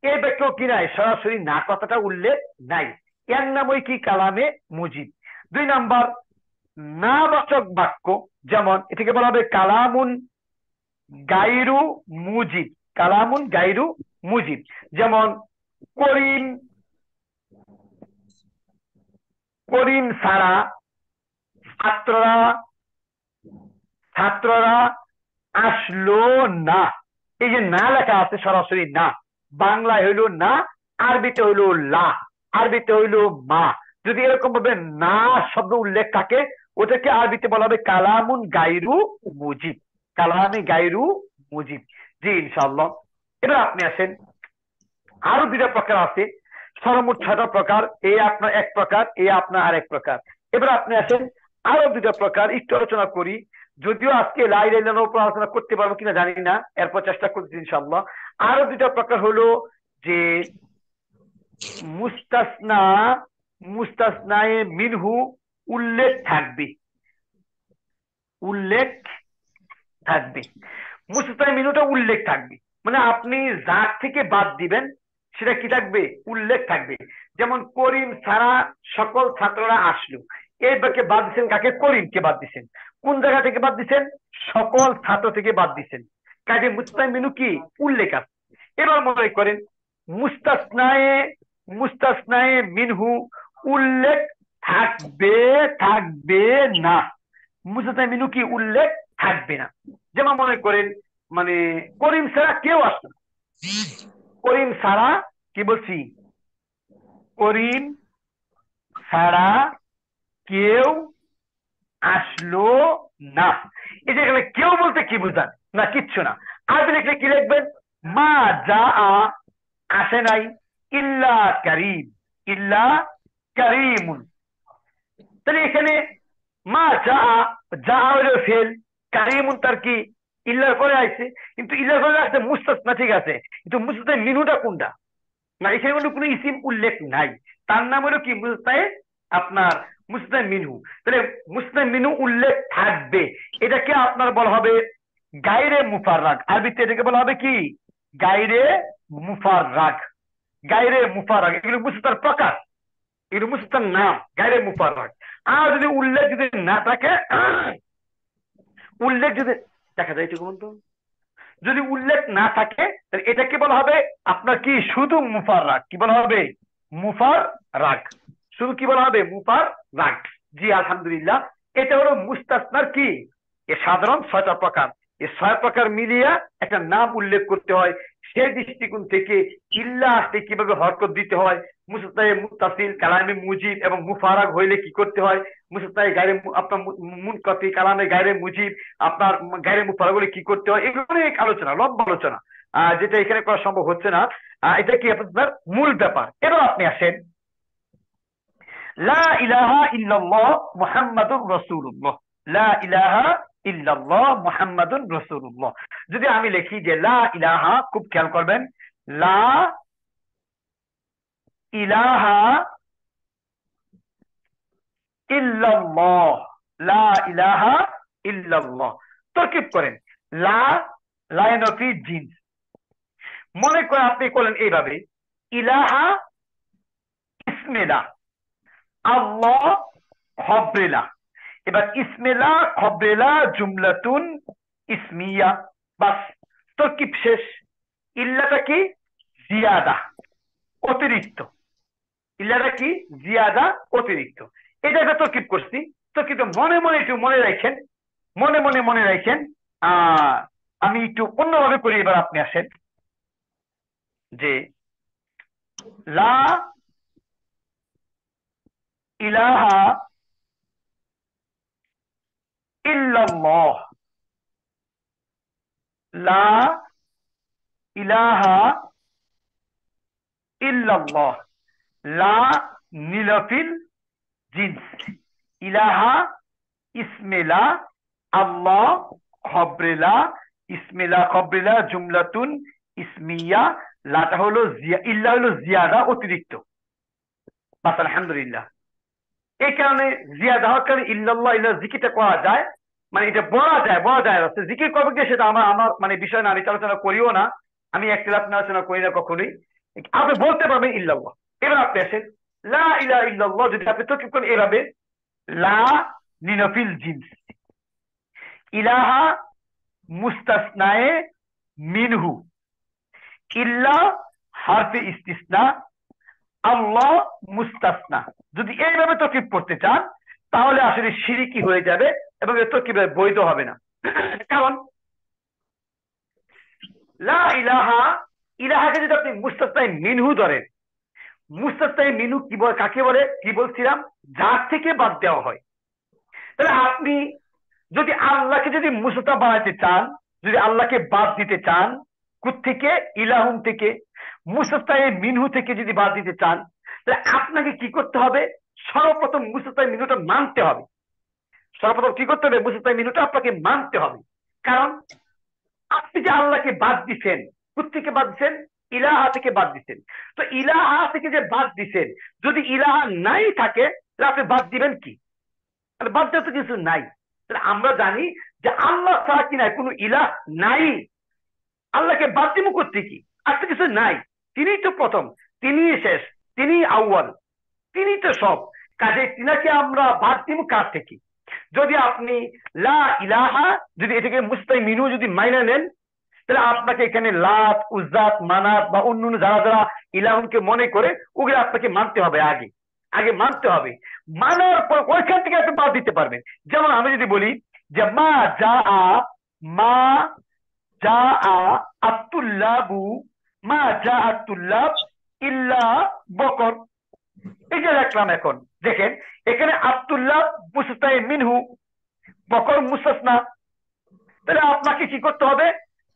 Speaker 3: এ বাক্য কি নাই? সরাসরি না কথাটা উল্লেখ নাই। এর নামই কি? কালামে মুজিব। 2 নাম্বার না বাচক বাক্য, যেমন এটাকে বলা হবে কালামুন গায়রু মুজিব, কালামুন গায়রু মুজিব। যেমন করিম, করিম ছাড়া ছাত্ররা, ছাত্ররা আসলো না। এই যে না লেখা আছে সরাসরি না, বাংলায় হইলো না, আরবিতে হইলো লা, আরবিতে হইলো মা। যদি এরকম ভাবে না শব্দ উল্লেখ থাকে, ওটাকে আরবিতে বলা হবে কালামুন গায়রু মুজিব, কালামে গায়রু মুজিব। জি ইনশাআল্লাহ। এবার আপনি আসেন, আরো 2টা প্রকার আছে, সর্বমোট 6টা প্রকার। এই আপনার এক প্রকার, এই আপনার আরেক প্রকার। এবার আপনি আসেন আরো 2টা প্রকার একটু আলোচনা করি। যদিও আজকে লা ইলাহা ইল্লাল্লাহর উপর আলোচনা করতে পারবো কিনা জানি না, এরপর চেষ্টা করছি ইনশাআল্লাহ। আরো 2টা প্রকার হলো যে মুস্তাসনা, মুস্তাসনায়ে মিনহু উল্লেখ থাকবে, উল্লেখ থাকবে। মুস্তাসনায়ে মিনহুটা উল্লেখ থাকবে, মানে আপনি যার থেকে বাদ দিবেন সেটা কি থাকবে? উল্লেখ থাকবে। যেমন করিম ছাড়া সকল ছাত্ররা আসলো, এই বাক্যে বাদ দিচ্ছেন কাকে? করিমকে বাদ দিচ্ছেন। কোন জায়গা থেকে বাদ দিচ্ছেন? সকল ছাত্র থেকে বাদ দিচ্ছেন। কাজে মুস্তাসনায়ে মিনহু কি? উল্লেখ আছে। এবার মনে করেন মুস্তাসনায়ে, মুস্তাসনায়ে মিনহু উল্লেখ থাকবে, থাকবে না। মুস্তাসনায়ে মিনহু কি? উল্লেখ থাকবে না। যেমন মনে করেন মানে করিম ছাড়া কেউ আসলো না, করিম ছাড়া, কি বলছি? করিম ছাড়া কেউ আসলো না। এই যে এখানে কেউ বলতে কি বোঝান? না কিচ্ছু না। আরবি লিখলে কি লিখবেন? মা যা আসে নাই, ইল্লা কারীম, ইল্লা কারীমুন। তাহলে এখানে মা যা, যা হলো ফেল, কারীমুন তার কি? ইল্লার পরে আসছে, কিন্তু ইল্লার পরে আসছে মুস্তাসনা, ঠিক আছে, কিন্তু মুস্তাসনায়ে মিনহুটা কোনটা? না, এখানে কোনো ইসিম উল্লেখ নাই, তার নাম হলো কি? মুস্তাসনায়ে আপনার মুস্তাসনায়ে মিনহু। তাহলে মুস্তাসনায়ে মিনহু উল্লেখ থাকবে, এটাকে আপনার বলা হবে গায়রে মুফাররাগ। আরবিতে এটাকে বলা হবে কি? গায়রে মুফাররাগ, গায়রে মুফাররাগ। এগুলো মুস্তাসনার প্রকার, এগুলো মুস্তাসনার নাম, গায়রে মুফাররাগ। আর যদি উল্লেখ যদি না থাকে, উল্লেখ যদি দেখা যায় একটু বলুন তো, যদি উল্লেখ না থাকে তাহলে এটাকে বলা হবে আপনার কি? শুধু মুফাররাগ। কি বলা হবে? মুফাররাগ। শুধু কি বলা হবে? মুফাররাগ। জি আলহামদুলিল্লাহ। এটা হলো মুস্তাসনার কি? এর সাধারণ 6টা প্রকার। এই 6 প্রকার মিলিয়ে একটা নাম উল্লেখ করতে হয়, সেই দৃষ্টিকোণ থেকে ইল্লা আসতে কিভাবে হরকত দিতে হয় মুস্তায়ে মুত্তাসিল, কালামে মুজিব এবং মুফারাক হইলে কি করতে হয়, মুস্তায়ে গায়রে আপনার মুনকাতি, কালামে গায়রে মুজিব, আপনার গায়রে মুফারাক হলে কি করতে হয়, এগুলো অনেক আলোচনা, লম্বা আলোচনা, যেটা এখানে করা সম্ভব হচ্ছে না। এটা কি আপনার মূল ব্যাপার। এবার আপনি আসেন, লা ইলাহা ইল্লাল্লাহ মুহাম্মাদুর রাসূলুল্লাহ, লা ইলাহা ইল্লাল্লাহ মুহাম্মাদুর রাসূলুল্লাহ। যদি আমি লিখি যে লা ইলাহা, খুব খেয়াল করবেন, লা ইলাহা ইল্লাল্লাহ, লা ইলাহা ইল্লাল্লাহ, তরকিব করেন লা, লাইন অফ জিন্স। মনে করে আপনি করলেন এইভাবে, ইলাহা ইসমিলা, আল্লাহ খবরেলা। এবার ইসমিলা খবরেলা জুমলাতুন ইসমিয়া, বাস তরকিব শেষ। ইল্লাটা কি? জিয়াদা, অতিরিক্ত। ইল্লাটা কি? জিয়াদা, অতিরিক্ত। এটা একটা তরকিব করছি। তরকিব মনে মনে একটু মনে রাখেন, মনে মনে মনে রাখেন। আমি একটু অন্যভাবে করি। এবার আপনি আসেন যে লা ইলাহা ইল্লাল্লাহ, লা ইলাহা ইল্লাল্লাহ, লা নিলফিল জিন্স, ইলাহা ইসমিলা, আল্লাহ খবরেলা, ইসমিলা খবরেলা জুমলাতুন ইসমিয়া, লাটা হলো ইল্লা হলো জিয়াদা, অতিরিক্ত। বাস আলহামদুলিল্লাহ। এই কারণে জিয়াদা হওয়ার কারণে ইল্লাল্লাহ ইল্লা জিকিরটা করা যায়, মানে এটা বলা যায় জিকির করবে কি সেটা আমার মানে বিষয় না, আমি আলোচনা করিও না, আমি একটা আপনি আলোচনা করি না কখনোই। আপনি বলতে পারবেন ইল্লাল্লাহ। এবার আপনি আসেন লা ইলাহা ইল্লাল্লাহ, যদি আপনি তরকিব করেন এভাবে, লা নিনফিল জিন্স, ইলাহা মুস্তাসনায়ে মিনহু, ইল্লা হারফে ইস্তিসনা, আল্লাহ মুস্তাসনা। যদি এইভাবে তরকিব করতে চান তাহলে আসলে শিরকি হয়ে যাবে এবং এ তরকিব বৈধ হবে না। কারণ লা ইলাহা, ইলাহাকে যদি আপনি মুস্তাসনায়ে মিনহু ধরেন, মুস্তাসনায়ে মিনহু কি বলে, কাকে বলে? কি বলছিলাম? যার থেকে বাদ দেওয়া হয়। তাহলে আপনি যদি আল্লাহকে যদি মুস্তাসনা বানাতে চান, যদি আল্লাহকে বাদ দিতে চান, কোত্থেকে? ইলাহুন থেকে, মুস্তাসনায়ে মিনহু থেকে যদি বাদ দিতে চান, তাহলে আপনাকে কি করতে হবে? সর্বপ্রথম মুস্তাসনায়ে মিনহুটা মানতে হবে। সর্বপ্রথম কি করতে হবে? মুস্তাসনায়ে মিনহুটা আপনাকে মানতে হবে। কারণ আপনি যে আল্লাহকে বাদ দিচ্ছেন, কোত্থেকে বাদ দিচ্ছেন? ইলাহা থেকে বাদ দিচ্ছেন। তো ইলাহা থেকে যে বাদ দিচ্ছেন, যদি ইলাহা নাই থাকে তাহলে আপনি বাদ দিবেন কি? বাদ দেওয়া তো কিছু নাই। তাহলে আমরা জানি যে আল্লাহ ছাড়া কি নাই, কোনো ইলাহ নাই। আল্লাহকে বাদ দিব করতে কি? আর তো কিছু নাই। তিনিই তো প্রথম, তিনিই শেষ, তিনিই আউয়াল, তিনিই তো সব। কাজে তিনাকে আমরা বাদ দিব কার থেকে? যদি আপনি লা ইলাহা, যদি এটাকে মুস্তাসনায়ে মিনহু যদি মাইনা নেন, তাহলে আপনাকে এখানে লাত, উজ্জাত, মানাত বা অন্য যারা যারা ইলাহুনকে মনে করে ওগুলো আপনাকে মানতে হবে। আগে মানতে হবে। মানার পর ওইখান থেকে আপনি বাদ দিতে পারবেন। যেমন আমি যদি বলি যে মা যা আতুল্লাবু, মা যা আতুল্লাব ইল্লা বকর, এই যে দেখলাম। এখন দেখেন এখানে আব্দুল্লাহ মুস্তাসনায়ে মিনহু, বকর মুস্তাসনা। তাহলে আপনাকে কি করতে হবে?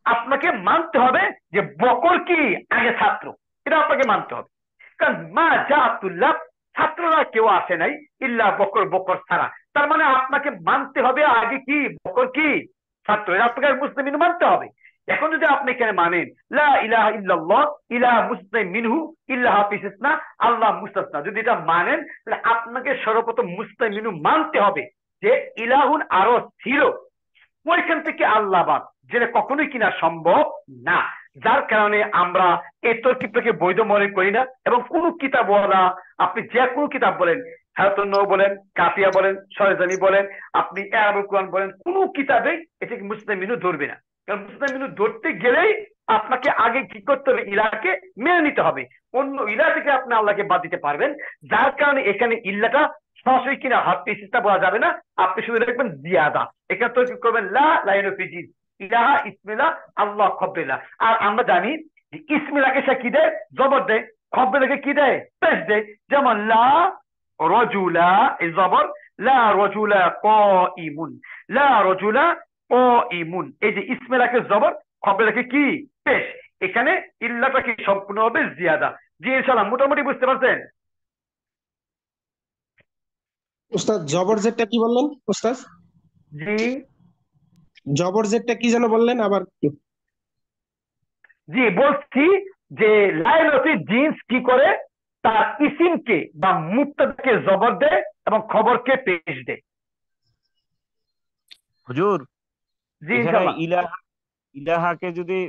Speaker 3: আপনাকে মানতে হবে যে বকর কি আগে ছাত্র, এটা আপনাকে মানতে হবে। কারণ মা যা আব্দুল্লাহ, ছাত্ররা কেউ আসে নাই, ইল্লা বকর, বকর ছাড়া। তার মানে আপনাকে মানতে হবে আগে কি বকর কি ছাত্র, এটা আপনাকে মুস্তাসনায়ে মিনহু মানতে হবে। এখন যদি আপনি এখানে মানেন লা ইলাহা ইল্লাল্লাহ, ইলাহা মুস্তাসনায়ে মিনহু, ইল্লা হাফিজ ইসনা, আল্লাহ মুস্তাসনা, যদি এটা মানেন তাহলে আপনাকে সর্বপ্রথম মুস্তাসনায়ে মিনহু মানতে হবে যে ইলাহুন আরো ছিল, ওইখান থেকে আল্লাহ বাদ, যেটা কখনোই কিনা সম্ভব না। যার কারণে আমরা এই তরকিবটাকে বৈধ মনে করি না। এবং কোন কিতাব বলা, আপনি যে কোনো কিতাব বলেন, হায়াতুন নবী বলেন, কাফিয়া বলেন, সরেজানি বলেন, আপনি আরবুল কোরআন বলেন, কোন কিতাবে এটাকে মুস্তাসনায়ে মিনহু ধরবে না। কারণ মুস্তাসনায়ে মিনহু ধরতে গেলেই আপনাকে আগে কি করতে হবে? ইলাহকে মেনে নিতে হবে। অন্য ইলাহ থেকে আপনি আল্লাহকে বাদ দিতে পারবেন। যার কারণে এখানে ইল্লাটা সরাসরি কিনা হাত পেশিটা বলা যাবে না, আপনি শুধু দেখবেন জিয়াদা। এখানে তো কি করবেন? লা লাইনু ফিজি, ইলাহা ইসমিলা, আল্লাহ খবরেলা। আর আমরা জানি যে ইসমিলাকে সে কি দেয়? জবর দেয়। খবরকে কি দেয়, পেশ দেয়। যেমন লা রজুলা, এই জবর, লা রজুলা কাইমুন, লা রজুলা কাইমুন, এই যে ইসমে রাখে জবর, খবরকে কি পেশ। এখানে ইল্লাটা কি সম্পূর্ণ হবে জিয়াদা। জি ইনশাআল্লাহ মোটামুটি বুঝতে পারছেন?
Speaker 2: উস্তাদ জবর জেরটা কি বললেন উস্তাদ?
Speaker 3: জি
Speaker 2: জবর জেরটা কি যেন বললেন আবার একটু?
Speaker 3: জি বলছি যে লাইলতি জিন্স কি করে, তার ইসিমকে বা মুক্তাদাকে জবর দেয় এবং খবরকে পেশ দেয়।
Speaker 12: হুজুর
Speaker 3: জি
Speaker 12: এখানে
Speaker 3: ইনশাআল্লাহ।
Speaker 12: ইলাহাকে যদি